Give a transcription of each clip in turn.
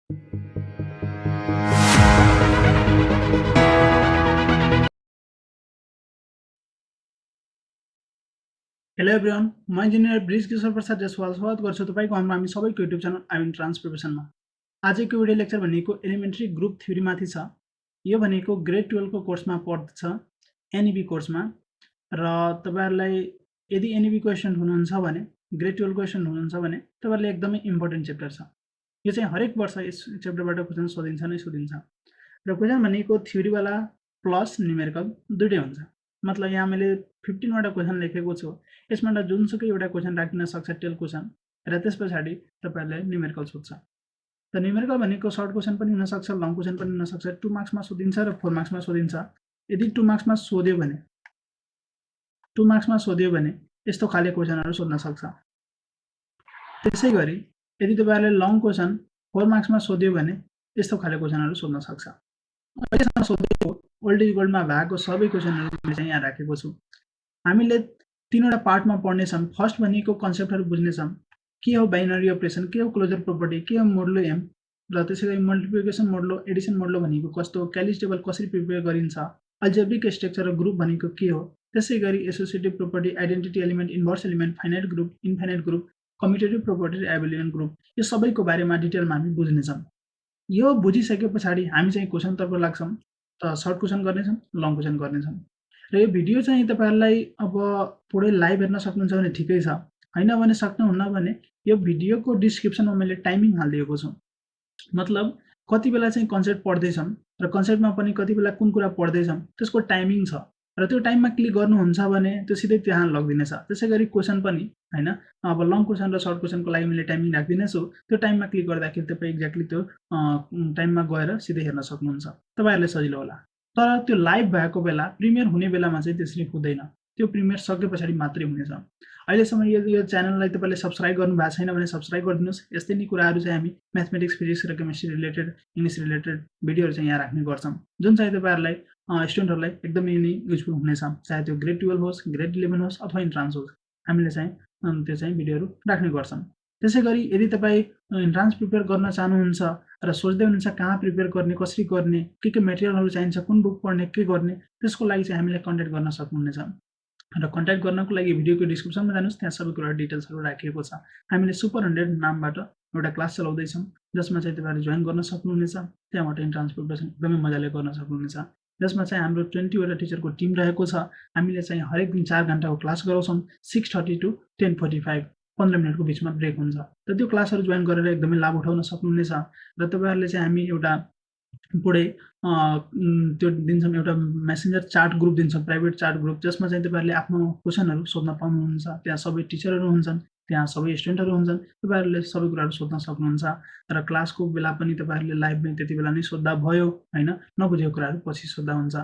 Hello everyone, म engineer bridge किशोर प्रसाद जसवाल स्वागत गर्छु तपाईको हामी सबैको युट्युब च्यानल आइएम ट्रान्स प्रिपरेसनमा। आजको भिडियो लेक्चर भनेको एलिमेन्ट्री ग्रुप थ्योरी माथि छ। यो भनेको ग्रेड 12 को कोर्समा पर्दछ, एनईबी कोर्समा। र तपाईहरुलाई यदि एनईबी क्वेशन हुनुहुन्छ भने, ग्रेड 12 क्वेशन हुनुहुन्छ भने तपाईहरुले एकदमै इम्पोर्टेन्ट चैप्टर छ। यो चाहिँ हरेक वर्ष यस चैप्टरबाट क्वेशन सोधिन्छ नै सोधिन्छ। र क्वेशन भनेको थ्योरी वाला प्लस न्यूमेरिकल दुईटै हुन्छ। मतलब यहाँ मैले 15 वटा क्वेशन लेखेको छु। यसबाट जुनसुकै एउटा क्वेशन राखिन सक्छ, टेल क्वेशन, र त्यसपछि तपाईहरुले न्यूमेरिकल सोध्छ। त न्यूमेरिकल भनेको सर्ट क्वेशन पनि हुन सक्छ, लङ क्वेशन पनि हुन सक्छ। 2 मार्क्समा सोधिन्छ र 4 मार्क्समा सोधिन्छ। यदि 2 मार्क्समा सोध्यो भने यस्तो खाले क्वेशनहरु सोध्न सक्छ। त्यसैगरी यदि तपाईहरुले लङ क्वेशन 4 मार्क्समा सोध्यो भने यस्तो खाले क्वेशनहरु सोध्न सक्छ। अहिलेसम्म सोधेको ओल्ड इज गोल्डमा भएको सबै क्वेशनहरु मैले चाहिँ यहाँ राखेको छु। हामीले तीनवटा पार्टमा पढ्ने छौं। फर्स्ट भनेको कन्सेप्टहरु बुझ्ने छौं। के हो बाइनरी अपरेसन, के हो क्लोजर प्रोपर्टी, के हो मोडुलो एम, र त्यसैगरी मल्टिप्लिकेसन मोडुलो, एडिसन मोडुलो भनेको कस्तो हो, क्यालिज टेबल कसरी प्रिपेयर गरिन्छ, अल्जेब्रिक स्ट्रक्चर र ग्रुप भनेको के हो, त्यसैगरी associative property, identity element, inverse element, finite group, infinite group, commutative property र एबेलियन ग्रुप, यो सबैको बारेमा डिटेलमा हामी बुझ्ने छौं। यो बुझिसकेपछि हामी चाहिँ क्वेशनतर्फ लाग्छौं। त सर्ट क्वेशन गर्नेछौं, लङ क्वेशन गर्नेछौं। र यो भिडियो चाहिँ तपाईहरुलाई अब पुरै लाइभ हेर्न सक्नुहुन्छ भने ठिकै छ, हैन भने सक्नुहुन्न भने यो भिडियोको डिस्क्रिप्सनमा मैले टाइमिङ हाल्दिएको छु। मतलब कति बेला चाहिँ कन्सेप्ट पढ्दै छौं र कन्सेप्टमा पनि कति बेला कुन कुरा पढ्दै छौं त्यसको टाइमिङ छ, र त्यो टाइममा क्लिक गर्नुहुन्छ भने त्यो सिधै त्यहाँ लगिदिनेछ। त्यसैगरी क्वेशन पनि हैन, अब लङ क्वेशन र सर्ट क्वेशनको लागि मैले टाइमिङ राखिदिनेछु। त्यो टाइममा क्लिक गर्दाखेरि तपाई एक्ज्याक्टली त्यो टाइममा गएर सिधै हेर्न सक्नुहुन्छ। तपाईहरुलाई सजिलो होला। तर त्यो लाइभ भएको बेला, प्रिमियर हुने बेलामा चाहिँ त्यसरी हुँदैन। त्यो प्रिमियर सकेपछि मात्रै हुनेछ। अहिलेसम्म यो च्यानललाई तपाईले सब्स्क्राइब गर्नु भएको छैन भने सब्स्क्राइब गरिदिनुस्। यस्तै नै कुराहरु चाहिँ हामी म्याथमेटिक्स, फिजिक्स र केमिस्ट्री रिलेटेड, इंग्लिश रिलेटेड भिडियोहरु चाहिँ यहाँ राख्ने गर्छौं, जुन चाहिँ तपाईहरुलाई स्टुडेन्टहरुलाई एकदमै नै युजफुल हुनेछ। चाहे त्यो ग्रेड 12 होस्, ग्रेड 11 होस् अथवा इन्ट्रान्स होस्, हामीले चाहिँ त्यो चाहिँ भिडियोहरु राख्ने गर्छौं। त्यसैगरी यदि तपाई इन्ट्रान्स प्रिपेयर गर्न चाहनुहुन्छ र सोच्दै हुनुहुन्छ कहाँ प्रिपेयर गर्ने, कसरी गर्ने, के मेटेरियलहरु चाहिन्छ, कुन बुक पढ्ने, के गर्ने, त्यसको लागि चाहिँ हामीलाई कन्ट्याक्ट गर्न सक्नुहुनेछ। र कन्ट्याक्ट गर्नको लागि भिडियोको डिस्क्रिप्सनमा जानुस्, त्यहाँ सबै कुरा डिटेल्सहरु राखिएको छ। हामीले सुपर 100 नामबाट एउटा क्लास चलाउँदै छौं, जसमा चाहिँ तपाईहरुले जोइन गर्न सक्नुहुनेछ। त्यहाँबाट इन्ट्रान्स प्रिपरेसन एकदमै मजाले गर्न सक्नुहुनेछ। जसमा चाहिँ हाम्रो 20 वटा टिचरको टिम रहेको छ। हामीले चाहिँ हरेक दिन 4 घण्टाको क्लास गराउँछौं, 6:30 to 10:45, 15 मिनेटको बीचमा ब्रेक हुन्छ। त त्यो क्लासहरु जोइन गरेर एकदमै लाभ उठाउन सक्नुहुनेछ। र तपाईहरुले चाहिँ हामी एउटा पुरै त्यो दिन्छौं, एउटा मेसेन्जर चाट ग्रुप दिन्छौं, प्राइभेट चाट ग्रुप, जसमा चाहिँ तपाईहरुले आफ्नो क्वेशनहरु सोध्न पाउनुहुन्छ। त्यहाँ सबै टिचरहरु हुन्छन्, त्यहाँ सबै स्टुडेन्टहरु हुन्छन्, तपाईहरुले सबै कुराहरु सोध्न सक्नुहुन्छ। र क्लासको बेला पनि तपाईहरुले लाइभमै त्यति बेला नै सोध्दा भयो, हैन, नबुझेको कुराहरु पछि सोध्दा हुन्छ।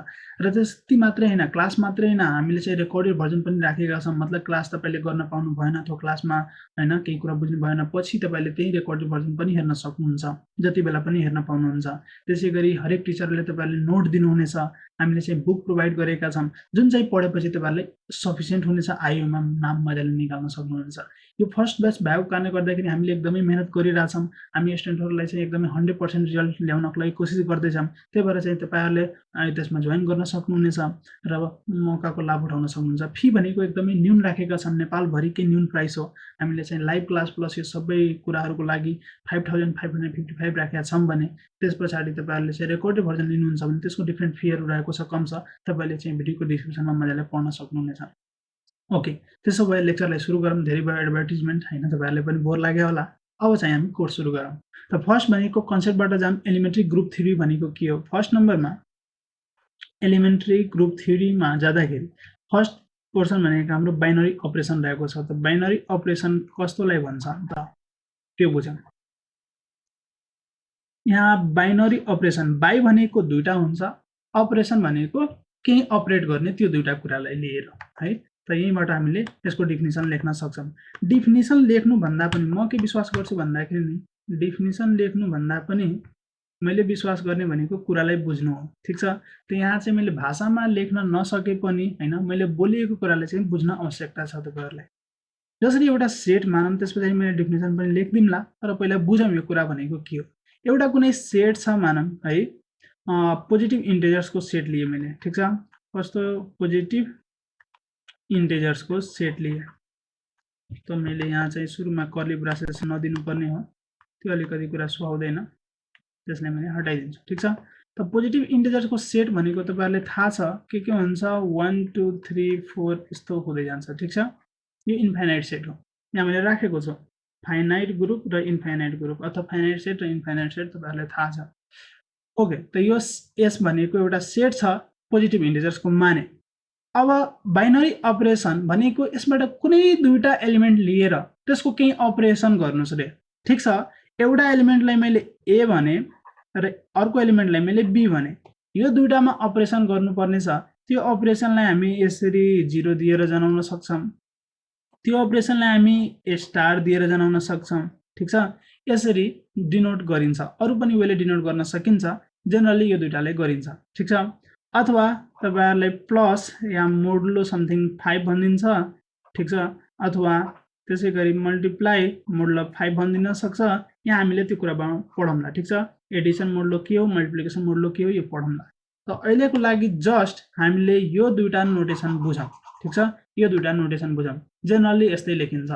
र त्यति मात्रै हैन, क्लास मात्रै हैन, हामीले चाहिँ रेकर्डेड भर्जन पनि राखेका छौं। मतलब क्लास तपाईले गर्न पाउनु भएन अथवा क्लासमा हैन केही कुरा बुझ्नु भएन, पछि तपाईले त्यही रेकर्डेड भर्जन पनि हेर्न सक्नुहुन्छ, जति बेला पनि हेर्न पाउनुहुन्छ। त्यसैगरी हरेक टिचरले तपाईहरुले नोट दिनुहुनेछ। हामीले चाहिँ बुक प्रोभाइड गरेका छौं, जुन चाहिँ पढेपछि तपाईहरुले सफिसिएन्ट हुनेछ, आईओमा नाम मजाले निकाल्न सक्नुहुन्छ। यो फर्स्ट ब्याच भएको कारणले गर्दाखेरि हामीले एकदमै मेहनत गरिरहेछौं। हामी स्टुडेन्टहरुलाई चाहिँ एकदमै 100% रिजल्ट ल्याउनको लागि कोसिस गर्दै छौं। त्यही भएर चाहिँ तपाईहरुले त्यसमा जोइन गर्न सक्नुहुनेछ र मौकाको लाभ उठाउन सक्नुहुन्छ। फी भनेको एकदमै न्यून राखेका छौं, नेपाल भरिकै न्यून प्राइस हो। हामीले चाहिँ लाइभ क्लास प्लस यो सबै कुराहरुको लागि 5555 राखेका छौं भने त्यसपछि तपाईहरुले चाहिँ रेकर्डेड भर्जन लिनुहुन्छ भने त्यसको डिफरेन्ट फीहरु रहेको छ, कम छ। तपाईले चाहिँ भिडियोको डिस्क्रिप्सनमा मजाले पढ्न सक्नुहुनेछ। ओके, त्यसो भए लेक्चरलाई सुरु गरौँ। धेरै भयो एडभर्टाइजमेन्ट, हैन, तपाईहरुले पनि बोर लाग्यो होला। अब चाहिँ हामी कोर्स सुरु गरौँ। त फर्स्ट भनेको कन्सेप्टबाट जाम। एलिमेन्ट्री ग्रुप थ्योरी भनेको के हो? फर्स्ट नम्बरमा एलिमेन्ट्री ग्रुप थ्योरीमा जाँदाखेरि फर्स्ट पोर्सन भनेको हाम्रो बाइनरी अपरेसन रहेको छ। त बाइनरी अपरेसन कस्तोलाई भन्छ त त्यो बुझौँ। यहाँ बाइनरी अपरेसन, बाइ भनेको दुईटा हुन्छ, अपरेसन भनेको केही अपरेट गर्ने, त्यो दुईटा कुरालाई लिएर है। त यहीँबाट हामीले यसको डेफिनिसन लेख्न सक्छौं। डेफिनिसन लेख्नु भन्दा पनि म के विश्वास गर्छु भन्दाखेरि नि, डेफिनिसन लेख्नु भन्दा पनि मैले विश्वास गर्ने भनेको कुरालाई बुझ्नु हो। ठीक छ? त यहाँ चाहिँ मैले भाषामा लेख्न नसके पनि हैन, मैले बोलिएको कुरालाई चाहिँ बुझ्न आवश्यकता छ तपाईहरुलाई। जसरी एउटा सेट मानौं, त्यसपछि मैले डेफिनिसन पनि लेख्दिमला, तर पहिला बुझौं यो कुरा भनेको के हो। एउटा कुनै सेट छ मानौँ है, पोजिटिभ इन्टिजर्सको सेट लिए मैले, ठिक छ। कस्तो पोजिटिभ इन्टिजर्सको सेट लिए, त मैले यहाँ चाहिँ सुरुमा कर्ली ब्रासेस नदिनुपर्ने हो, त्यो अलिकति कुरा सुहाउँदैन, त्यसलाई मैले हटाइदिन्छु, ठिक छ। त पोजिटिभ इन्टिजर्सको सेट भनेको तपाईहरुले थाहा छ के हुन्छ, 1 2 3 4 यस्तो हुँदै जान्छ, ठिक छ। यो इन्फाइनाइट सेट हो, यहाँ मैले राखेको छु फाइनाइट ग्रुप र इन्फाइनाइट ग्रुप, अथवा फाइनाइट सेट र इन्फाइनाइट सेट तपाईहरुलाई थाहा छ। ओके, त यो एस भनेको एउटा सेट छ पोजिटिभ इन्टिजर्सको माने। अब बाइनरी अपरेसन भनेको यसबाट कुनै दुईटा एलिमेन्ट लिएर त्यसको केही अपरेसन गर्नुस् रे, ठिक छ। एउटा एलिमेन्टलाई मैले ए भने र अर्को एलिमेन्टलाई मैले बी भने, यो दुईटामा अपरेसन गर्नुपर्ने छ। त्यो अपरेसनलाई हामी यसरी 0 दिएर जनाउन सक्छौं, त्यो अपरेसनलाई हामी ए स्टार दिएर जनाउन सक्छौं, ठिक छ। यसरी डिनोट गरिन्छ, अरु पनि वेले डिनोट गर्न सकिन्छ, जनरली यो दुईटाले गरिन्छ, ठिक छ। अथवा तपाईहरुलाई प्लस या मोडुलो समथिङ 5 भनिन्छ, ठिक छ। अथवा त्यसैगरी मल्टिप्लाई मोडुलो 5 भनिदिन सक्छ। यहाँ हामीले त्यो कुरा पढौँला, ठिक छ। एडिसन मोडुलो के हो, मल्टिप्लिकेसन मोडुलो के हो, यो पढौँला। त अहिलेको लागि जस्ट हामीले यो दुईटा नोटेसन बुझौँ, ठिक छ। यो दुईटा नोटेसन बुझौँ, जनरली यस्तै लेखिन्छ।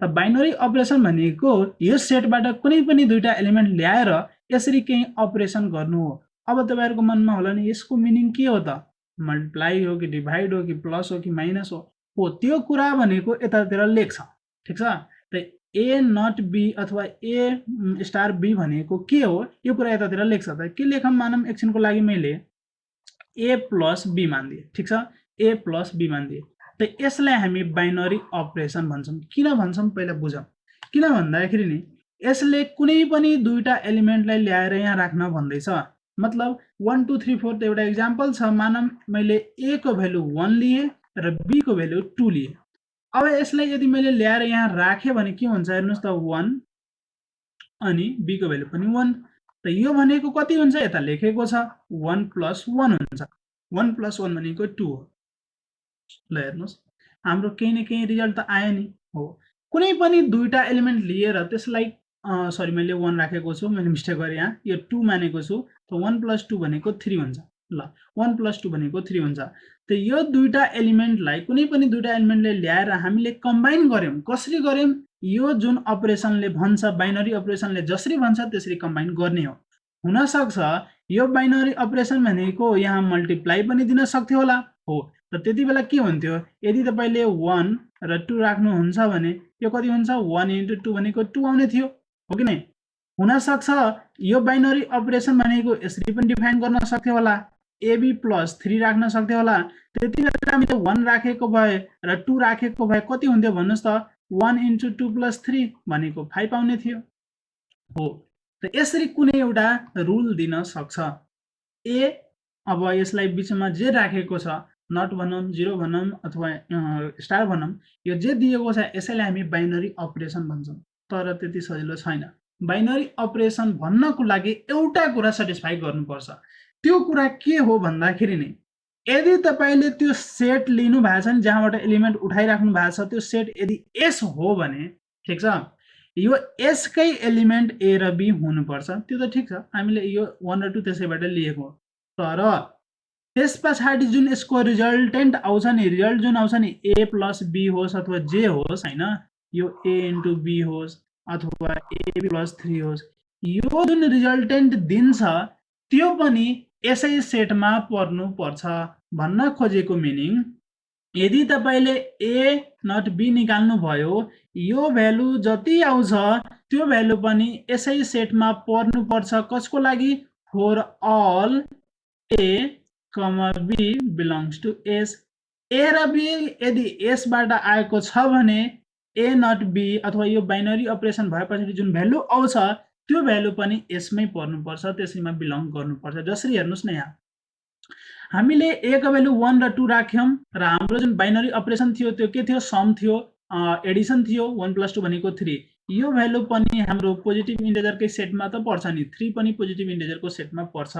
त बाइनरी अपरेसन भनेको यो सेटबाट कुनै पनि दुईटा एलिमेन्ट ल्याएर यसरी केही अपरेसन गर्नु हो। अब तपाईहरुको मनमा होला नि यसको मिनिङ के हो त, मल्टिप्लाई हो कि डिभाइड हो कि प्लस हो कि माइनस हो, त्यो कुरा भनेको यतातिर लेख्छ, ठिक छ। त ए नट बी अथवा ए स्टार बी भनेको के हो, यो कुरा यतातिर लेख्छ। त के लेखम मानम, एकछिनको लागि मैले ए प्लस बी मान्दिए, ठिक छ। ए प्लस बी मान्दिए, त यसलाई हामी बाइनरी अपरेसन भन्छौं। किन भन्छौं पहिला बुझौं। किन भन्दाखेरि नि यसले कुनै पनि दुईटा एलिमेन्टलाई ल्याएर यहाँ राख्न भन्दैछ। मतलब 1 2 3 4 त एउटा एक्जाम्पल छ, मानम मैले ए को भ्यालु 1 लिए र बी को भ्यालु 2 लिए। अब यसलाई यदि मैले ल्याएर यहाँ राखे भने के हुन्छ हेर्नुस् त, 1 अनि बी को भ्यालु पनि 1। त यो भनेको कति हुन्छ, यता लेखेको छ 1 + 1 हुन्छ। 1 + 1 भनेको 2 हो। ल हेर्नुस्, हाम्रो केही न केही रिजल्ट त आयो नि हो। कुनै पनि दुईटा एलिमेन्ट लिएर त्यसलाई सरी मैले 1 राखेको छु, मैले मिस्टेक गरे यहाँ, यो 2 मानेको छु। त 1 + 2 भनेको 3 हुन्छ। ल 1 + 2 भनेको 3 हुन्छ। त यो दुईटा एलिमेन्टलाई कुनै पनि दुईटा एलिमेन्टले ल्याएर हामीले कम्बाइन गर्यौं। कसरी गर्यौं, यो जुन अपरेसनले भन्छ, बाइनरी अपरेसनले जसरी भन्छ त्यसरी कम्बाइन गर्ने हो। हुन सक्छ यो बाइनरी अपरेसन भनेको यहाँ मल्टिप्लाई पनि दिन सक्थ्यो होला हो। त त्यति बेला के हुन्थ्यो, यदि तपाईले 1 र 2 राख्नुहुन्छ भने यो कति हुन्छ, 1 × 2 भनेको 2 आउने थियो, हो कि नै। हुन सक्छ यो बाइनरी अपरेसन भनेको यसरी पनि डिफाइन गर्न सक्थ्यो होला, एबी + 3 राख्न सक्थ्यो होला। त्यति बेला हामीले 1 राखेको भए र 2 राखेको भए कति हुन्थ्यो भन्नुस् त, 1 × 2 + 3 भनेको 5 आउने थियो हो। त यसरी कुनै एउटा रुल दिन सक्छ। ए अब यसलाई बिचमा जे राखेको छ, नट भनौं, 0 भनौं अथवा स्टार भनौं, यो जे दिएको छ यसैलाई हामी बाइनरी अपरेसन भन्छौं। तर त्यति सजिलो छैन। बाइनरी अपरेसन भन्नको लागि एउटा कुरा सेटिस्फाई गर्नुपर्छ। त्यो कुरा के हो भन्दाखेरि नि, यदि तपाईले त्यो सेट लिनु भएको छ नि, जहाँबाट एलिमेन्ट उठाइराख्नु भएको छ, त्यो सेट यदि एस हो भने, ठिक छ, यो एस कै एलिमेन्ट ए र बी हुनुपर्छ। त्यो त ठिक छ, हामीले यो 1 र 2 त्यसैबाट लिएको। तर त्यसपछि जुन यसको रिजल्टेन्ट आउँछ नि, रिजल्ट जुन आउँछ नि, ए + बी होस् अथवा जे होस् हैन, यो ए × बी होस् अथवा ए + 3 होस्, यो जुन रिजल्टेन्ट दिन्छ त्यो पनि यसै सेटमा पर्नु पर्छ। भन्न खोजेको मिनिङ, यदि तपाईले ए नट बी निकाल्नु भयो, यो भ्यालु जति आउँछ त्यो भ्यालु पनि यसै सेटमा पर्नु पर्छ। कसको लागि, for all a, b belongs to S. A र बी यदि एस बाट आएको छ भने ए नट बी अथवा यो बाइनरी अपरेसन भएपछि जुन भ्यालु आउँछ त्यो भ्यालु पनि यसमै पर्नुपर्छ, त्यसैमा बिलोङ गर्नुपर्छ। जसरी हेर्नुस् न, यहाँ हामीले ए को भ्यालु 1 र 2 राख्यौं र हाम्रो जुन बाइनरी अपरेसन थियो त्यो के थियो, सम थियो, एडिसन थियो। 1 + 2 भनेको 3। यो भ्यालु पनि हाम्रो पोजिटिभ इन्टिजरकै सेटमा त पर्छ नि, 3 पनि पोजिटिभ इन्टिजरको सेटमा पर्छ,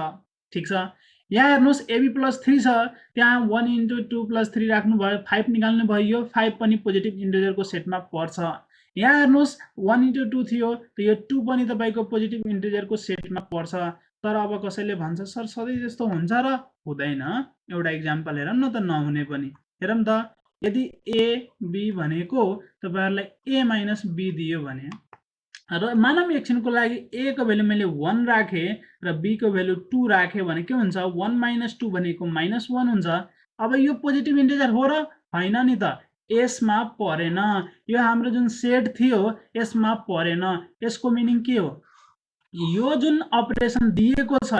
ठिक छ। यहाँ हेर्नुस् एबी + 3 छ, त्यहाँ 1 × 2 + 3 राख्नु भयो, 5 निकाल्नु भयो, यो 5 पनि पोजिटिभ इन्टिजरको सेटमा पर्छ। यहाँ हेर्नुहोस् 1 into 2 थियो त यो 2 पनि तपाईको पोजिटिभ इन्टिजरको सेटमा पर्छ। तर अब कसैले भन्छ सर सधैँ त्यस्तो हुन्छ र हुँदैन। एउटा इक्जाम्पल हेरौँ न त नहुने पनि हेरौँ त। यदि ए बी भनेको तपाईहरुलाई a माइनस b दियो भने र मानौँ एकछिनको लागि a को भ्यालु मैले 1 राखे र b को भ्यालु 2 राखे भने के हुन्छ 1 माइनस 2 भनेको माइनस 1 हुन्छ। अब यो पोजिटिभ इन्टिजर हो र हैन नि त यसमा परेन। यो हाम्रो जुन सेट थियो यसमा परेन। यसको मिनिङ के हो यो जुन अपरेसन दिएको छ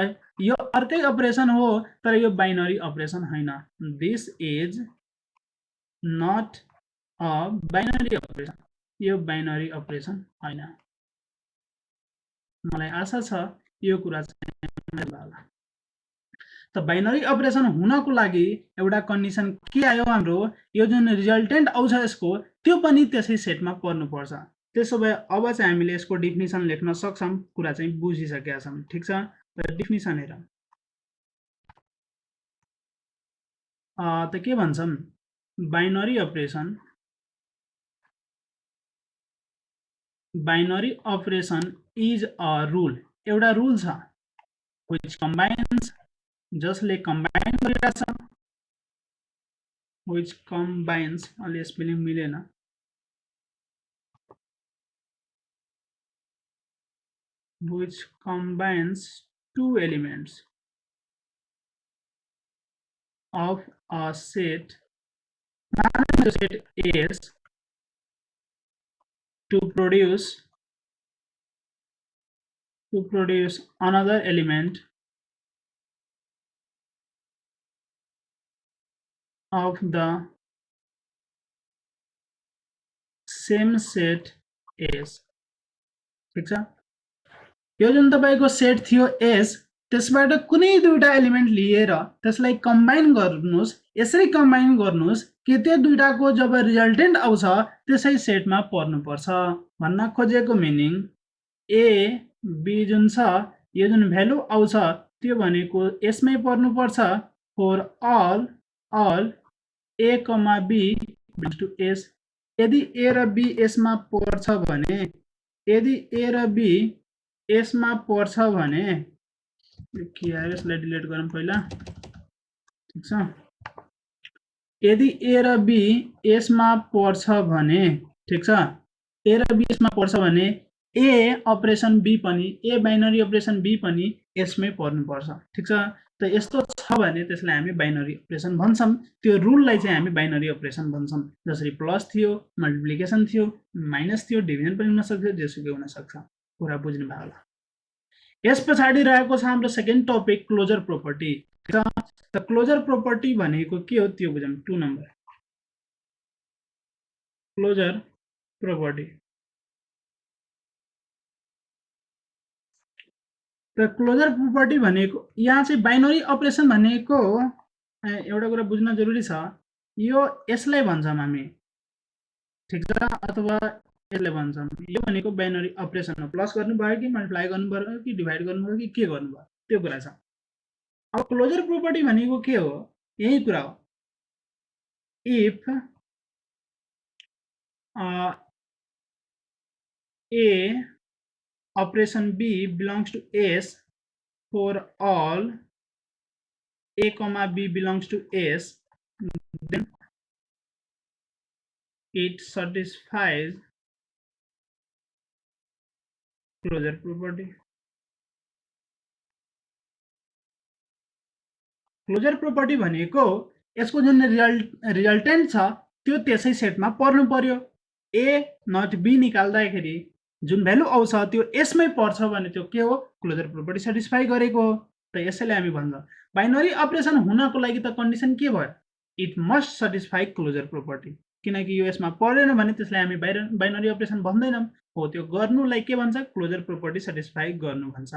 यो अर्कै अपरेसन हो तर यो बाइनरी अपरेसन हैन। This is not a binary operation. यो बाइनरी अपरेसन हैन। मलाई आशा छ यो कुरा चाहिँ होला। त बाइनरी अपरेसन हुनको लागि एउटा कन्डिसन के आयो हाम्रो यो जुन रिजल्टेन्ट आउँछ यसको त्यो पनि त्यसै सेटमा पर्नुपर्छ। त्यसो भए अब चाहिँ हामीले यसको डेफिनिसन लेख्न सक्छौं। कुरा चाहिँ बुझिसकेका छौं। ठीक छ त डेफिनिसन हेरौँ। त के भन्छौं binary operation is a rule. एउटा रूल छ which combines जसले कम्बाइन गरिरहेछ which combines अलि स्पेलिङ मिलेन which combines two elements of a set S to produce another element of the same set S। ठीक छ यो जुन तपाईको सेट थियो S त्यसबाट कुनै दुईटा एलिमेन्ट लिएर त्यसलाई कम्बाइन गर्नुस्। यसरी कम्बाइन गर्नुस् कि त्यो दुईटाको जब रिजल्टेन्ट आउँछ त्यसै सेटमा पर्नुपर्छ। भन्न खोजेको मिनिङ ए बी जुन छ यो जुन भ्यालु आउँछ त्यो भनेको यसमै पर्नुपर्छ for all A comma B belongs to S. यदि ए र बी यसमा पर्छ भने यदि ए र बी यसमा पर्छ भने के आयो यसलाई डिलिट गरौँ पहिला। ठीक छ यदि ए र बी यसमा पर्छ भने ठीक छ ए र बी यसमा पर्छ भने ए अपरेसन बी पनि ए बाइनरी अपरेसन बी पनि यसमै पर्नुपर्छ। ठीक छ त यस्तो छ भने त्यसलाई हामी बाइनरी अपरेसन भन्छौं। त्यो रुललाई चाहिँ हामी बाइनरी अपरेसन भन्छौं। जसरी प्लस थियो मल्टिप्लिकेसन थियो माइनस थियो डिभिजन पनि हुन सक्छ जेसुकै हुन सक्छ। कुरा बुझ्नु भयो होला। यस पछाडि रहेको छ हाम्रो सेकेन्ड टपिक क्लोजर प्रोपर्टी। त क्लोजर प्रोपर्टी भनेको के हो त्यो बुझौँ। 2 नम्बर क्लोजर प्रोपर्टी। त क्लोजर प्रोपर्टी भनेको यहाँ चाहिँ बाइनरी अपरेसन भनेको एउटा कुरा बुझ्न जरुरी छ यो यसलाई भन्छौं हामी ठीक छ अथवा यसले भन्छौं यो भनेको बाइनरी अपरेसन हो। प्लस गर्नुभयो कि मल्टिप्लाई गर्नुभयो कि डिभाइड गर्नुभयो कि के गर्नुभयो त्यो कुरा छ। अब क्लोजर प्रोपर्टी भनेको के हो यही कुरा हो। If A operation B belongs to S for all A comma B belongs to S then it satisfies closure property. Closure property भनेको यसको जुन रिजल्टेन्ट छ त्यो त्यसै सेटमा पर्नु पर्यो। ए नट बी निकाल्दाखेरि जुन भ्यालु आउँछ त्यो यसमै पर्छ भने त्यो के हो क्लोजर प्रोपर्टी सेटिस्फाई गरेको हो। त यसैले हामी भन्छौं बाइनरी अपरेसन हुनको लागि त कन्डिसन के भयो it must satisfy closure property. किनकि यो यसमा परेन भने त्यसलाई हामी बाइनरी अपरेसन भन्दैनौं। हो त्यो गर्नुलाई के भन्छ क्लोजर प्रोपर्टी सेटिस्फाई गर्नु भन्छ।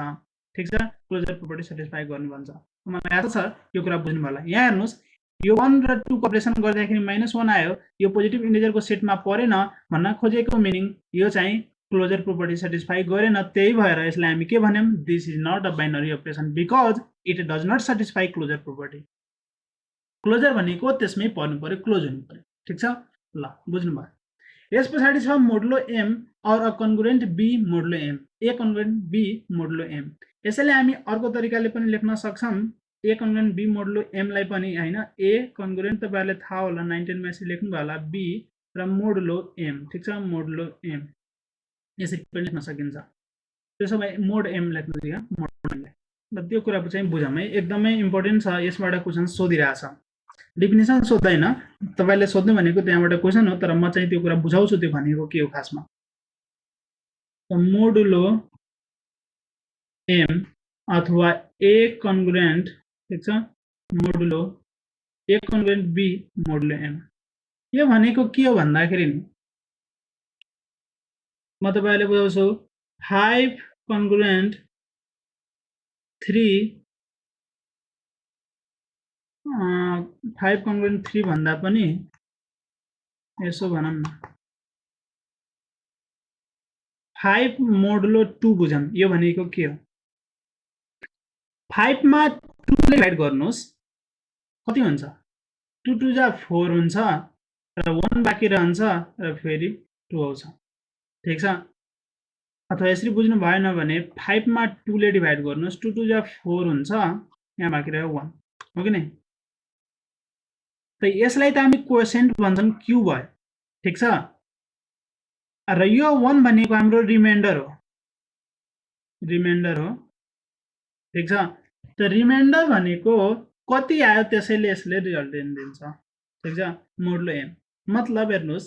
ठीक छ क्लोजर प्रोपर्टी सेटिस्फाई गर्नु भन्छ। मलाई आशा छ यो कुरा बुझ्नु होला। यहाँ हेर्नुस् यो 1 र 2 को अपरेसन गर्दाखेरि -1 आयो यो पोजिटिभ इन्टिजरको सेटमा परेन भन्न खोजेको मिनिङ यो चाहिँ क्लोजर प्रोपर्टी सेटिस्फाई गरेन। त्यही भएर यसलाई हामी के भन्यौं this is not a binary operation because it does not satisfy closure property. Closure भनेको त्यसमै पर्नु पर्यो क्लोज हुनु पर्यो। ठीक छ ल बुझ्नु भयो। यस पछाडि छ modulo m or a congruent b modulo m, a congruent b modulo m. यसैले हामी अर्को तरिकाले पनि लेख्न सक्छौं, a congruent b modulo m लाई पनि हैन, ए कन्ग्रुएन्ट तपाईहरुले थाहा होला 19 मा यसरी लेख्नु भयो होला बी र मोडुलो एम, ठीक छ, मोडुलो एम यसरी पनि लेख्न सकिन्छ। त्यसो भए मोड एम लेख्नु दियो, मोड एम ल त्यो कुरा चाहिँ बुझौँ है, एकदमै इम्पोर्टेन्ट छ, यसबाट क्वेशन सोधिरहेछ। डेफिनेसन सोध्दैन, तपाईले सोध्नु भनेको त्यहाँबाट क्वेशन हो, तर म चाहिँ त्यो कुरा बुझाउँछु त्यो भनेको के हो खासमा। मोडुलो एम अथवा ए कन्ग्रुएन्ट, ठीक छ, modulo a congruent b modulo m, यो भनेको के हो भन्दाखेरि नि म तपाईलाई बुझाउँछु, 5 कन्ग्रुएन्ट 3 5 कन्ग्रुएन्ट 3 भन्दा पनि यसो भनौं न 5 मोडुलो 2 बुझौं। यो भनेको के हो, 5 मा 2 ले डिभाइड गर्नुस्, कति हुन्छ, 2 2 जा 4 हुन्छ र 1 बाँकी रहन्छ र फेरि 2 आउँछ, ठीक छ। अथवा यसरी बुझ्नु भएन भने 5 मा 2 ले डिभाइड गर्नुस्, 2 2 जा 4 हुन्छ, यहाँ बाँकी रह्यो 1, हो कि नै। त यसलाई त हामी कोएफिसिएन्ट भन्छौं, क्यू भयो, ठीक छ, र यो 1 भनेको हाम्रो रिमाइन्डर हो, ठीक छ। त रिमाइन्डर भनेको कति आयो त्यसैले यसले रिजल्टेन्ट दिन्छ, ठीक छ, मोडुलो एम। मतलब हेर्नुस्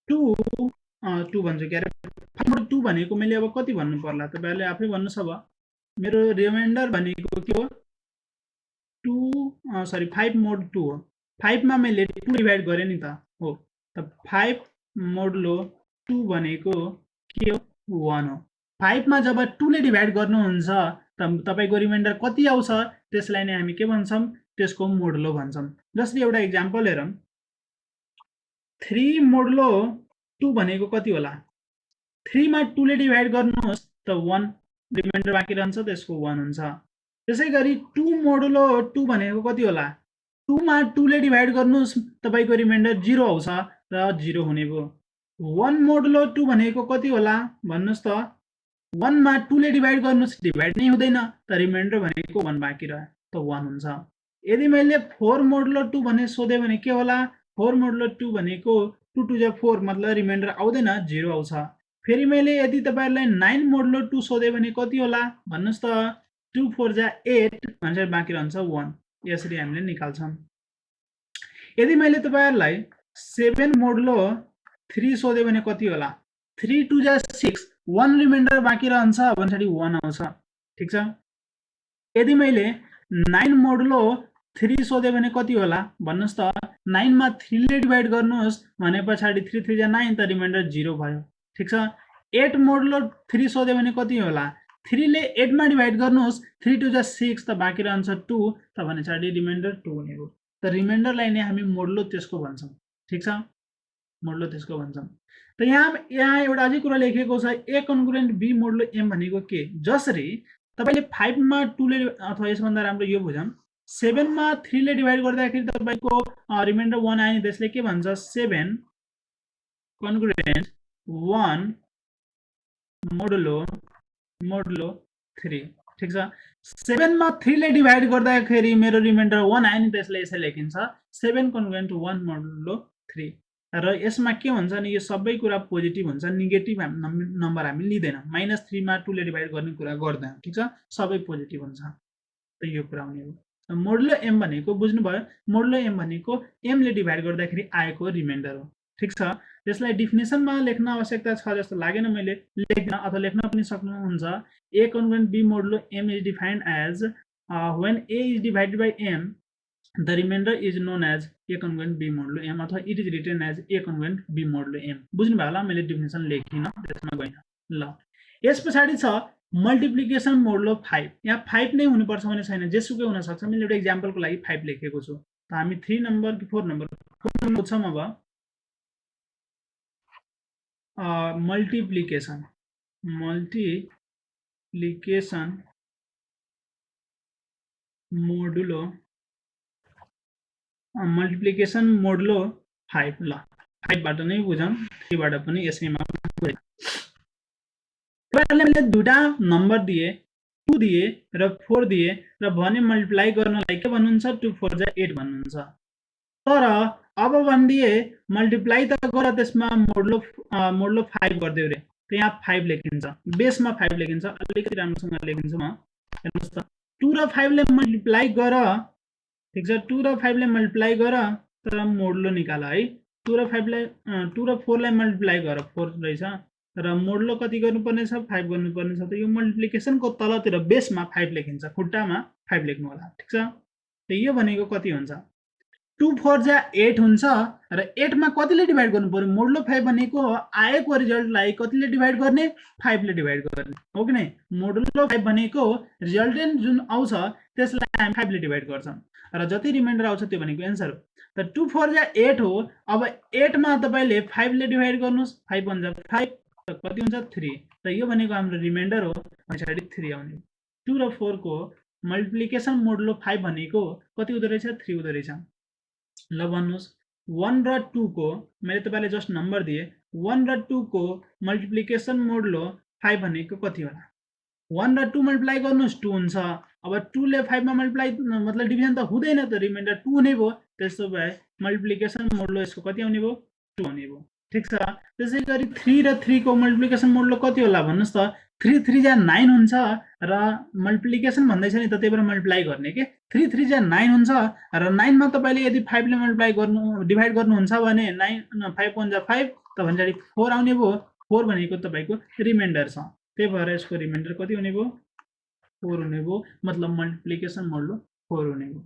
2 भन्छु के अरे 2 भनेको मैले अब कति भन्नु पर्ला, तपाईहरुले आफै भन्नुस्। अब मेरो रिमाइन्डर भनेको के हो, 5 मोड 2 हो, 5 मा मैले 2 डिभाइड गरे नि त, हो, त 5 मोडुलो 2 भनेको के हो, 1 हो। 5 मा जब 2 ले डिभाइड गर्नुहुन्छ त तपाईको रिमाइन्डर कति आउँछ, त्यसलाई नै हामी के भन्छौं, त्यसको मोडुलो भन्छौं। जसरी एउटा एक्जाम्पल हेरौं, 3 मोडुलो 2 भनेको कति होला, 3 मा 2 ले डिभाइड गर्नुहोस् त 1 रिमाइन्डर बाँकी रहन्छ, त्यसको 1 हुन्छ। त्यसैगरी 2 मोडुलो 2 भनेको कति होला, 2 मा 2 ले डिभाइड गर्नुहोस्, तपाईको रिमाइन्डर 0 आउँछ र 0 हुने भयो। 1 मोडुलो 2 भनेको कति होला भन्नुस् त, 1 मा 2 ले डिभाइड गर्नुस्, डिभाइड नै हुँदैन, त रिमाइन्डर भनेको 1 बाँकी रह्यो, त 1 हुन्छ। यदि मैले 4 मोडुलो 2 भने सोधे भने के होला, 4 मोडुलो 2 भनेको 2 2 जा 4, मतलब रिमाइन्डर आउँदैन, 0 आउँछ। फेरि मैले यदि तपाईहरुलाई 9 मोडुलो 2 सोधे भने कति होला भन्नुस् त, 2 4 जा 8 भनेर बाँकी रहन्छ 1, यसरी हामीले निकाल्छौं। यदि मैले तपाईहरुलाई 7 मोडुलो 3 सोधे भने कति होला, 3 2 जा 6, 1 रिमाइन्डर बाँकी रहन्छ भनेपछि 1 आउँछ, ठीक छ। यदि मैले 9 मोडुलो 3 सोधे भने कति होला भन्नुस् त, 9 मा 3 ले डिभाइड गर्नुहोस् भने पछाडी 3 3 जा 9, त रिमाइन्डर 0 भयो, ठीक छ। 8 मोडुलो 3 सोधे भने कति होला, 3 ले 8 मा डिभाइड गर्नुहोस्, 3 2 जा 6, त बाँकी रहन्छ 2, त भनेपछि रिमाइन्डर 2 हुने हो। त रिमाइन्डरलाई नै हामी मोडुलो त्यसको भन्छौं, ठीक छ, मोडुलो त्यसको भन्छौं। त यहाँ एउटा अझै कुरा लेखेको छ, ए कन्ग्रुएन्ट बी मोडुलो एम भनेको के, जसरी तपाईले 5 मा 2 ले, अथवा यसभन्दा राम्रो यो बुझौं, 7 मा 3 ले डिभाइड गर्दाखेरि तपाईको रिमाइन्डर 1 आयो नि, त्यसले के भन्छ, 7 कन्ग्रुएन्ट 1 मोडुलो 3, ठीक छ। 7 मा 3 ले डिभाइड गर्दाखेरि मेरो रिमाइन्डर 1 आयो नि, त्यसले यसरी लेखिन्छ 7 कन्ग्रुएन्ट 1 मोडुलो 3। र यसमा के हुन्छ नि, यो सबै कुरा पोजिटिभ हुन्छ, नेगेटिभ नम्बर हामी लिँदैनौं, -3 मा 2 ले डिभाइड गर्ने कुरा गर्दैनौं, ठीक छ, सबै पोजिटिभ हुन्छ। त यो कुरा हुने हो। मोडुलो एम भनेको बुझ्नुभयो, मोडुलो एम भनेको एम ले डिभाइड गर्दाखेरि आएको रिमाइन्डर हो, ठीक छ। त्यसलाई डेफिनेसनमा लेख्न आवश्यकता छ जस्तो लागेन, मैले लेख्दिन, अथवा लेख्न पनि सक्नुहुन्छ। A congruent b modulo m is defined as when a is divided by m, the remainder is known as a congruent b modulo m, अथवा it is written as a congruent b modulo m। बुझ्नु भयो होला, मैले definition लेखिन, त्यसमा गइन। ल यस पछाडी छ मल्टिप्लिकेसन मोडुलो 5। यहाँ 5 नै हुनुपर्छ भने छैन, जेसुकै हुन सक्छ। मैले एउटा एक्जाम्पलको लागि 5 लेखेको छु, त हामी 3 नम्बर कि 4 नम्बर बुझ्छौं। अब मल्टिप्लिकेसन मोडुलो 5। ल 5 बाट नै बुझौँ, 3 बाट पनि यसैमा बुझ्यौँ। मैले दुईटा नम्बर दिए, 2 दिए र 4 दिए र भने मल्टिप्लाई गर्नलाई के भन्नुहुन्छ, 2 4 जा 8 भन्नुहुन्छ। तर अब भनिदिए मल्टिप्लाई त गर, त्यसमा मोडलो 5 गरिदियो रे, त यहाँ 5 लेखिन्छ, बेसमा 5 लेखिन्छ। अलिकति राम्रोसँग लेखिन्छु म, हेर्नुहोस् त, 2 र 5 ले मल्टिप्लाई गर, ठिक छ, 2 र 5 ले मल्टिप्लाई गर, तर मोडलो निकाल है। 2 र 4 लाई मल्टिप्लाई गर, 4 रहेछ, र मोडलो कति गर्नुपर्ने छ, 5 गर्नुपर्ने छ। त यो मल्टिप्लिकेसनको तलतिर बेसमा 5 लेखिन्छ, खुट्टामा 5 लेख्नु होला, ठिक छ। त यो भनेको कति हुन्छ, 2 4 जा 8 हुन्छ, र 8 मा कतिले डिभाइड गर्नु पर्यो, मोडलो 5 भनेको आएको रिजल्टलाई कतिले डिभाइड गर्ने, 5 ले डिभाइड गर्ने हो कि नै। मोडलो 5 भनेको रिजल्टेन्ट जुन आउँछ त्यसलाई हामी 5 ले डिभाइड गर्छौं, र जति रिमाइन्डर आउँछ त्यो भनेको एन्सर हो। त 2 4 जा 8 हो। अब 8 मा तपाईले 5 ले डिभाइड गर्नुस्, 5 1 जा 5, त कति हुन्छ, 3। त यो भनेको हाम्रो रिमाइन्डर हो, पछाडी 3 आउने। 2 र 4 को मल्टिप्लिकेसन मोडलो 5 भनेको कति हुँदो रहेछ, 3 हुँदो रहेछ। ल भन्नुस्, 1 र 2 को मैले तपाईलाई जस्ट नम्बर दिए, 1 र 2 को मल्टिप्लिकेसन मोडलो 5 भनेको कति होला। 1 र 2 मल्टिप्लाई गर्नुस्, 2 हुन्छ। अब 2 ले 5 मा मल्टिप्लाई मतलब डिभिजन त हुँदैन, त रिमाइन्डर 2 हुने भयो। त्यसो भए मल्टिप्लिकेसन मोडलो यसको कति आउने भयो, 2 आउने भयो, ठिक छ। त्यसै गरी 3 र 3 को मल्टिप्लिकेसन मोडलो कति होला भन्नुस् त, 3 3 जा 9 हुन्छ, र मल्टिप्लिकेसन भन्दैछ नि त, त्यही भएर मल्टिप्लाई गर्ने के, 3 3 जा 9 हुन्छ, र 9 मा तपाईले यदि 5 ले मल्टिप्लाई गर्नु डिभाइड गर्नुहुन्छ भने 9 5 1 जा 5, त भन्छाडी 4 आउने भयो। 4 भनेको तपाईको रिमाइन्डर छ, त्यही भएर यसको रिमाइन्डर कति हुने भयो, 4 हुने भयो, मतलब मल्टिप्लिकेसन मोडलो 4 हुने भयो।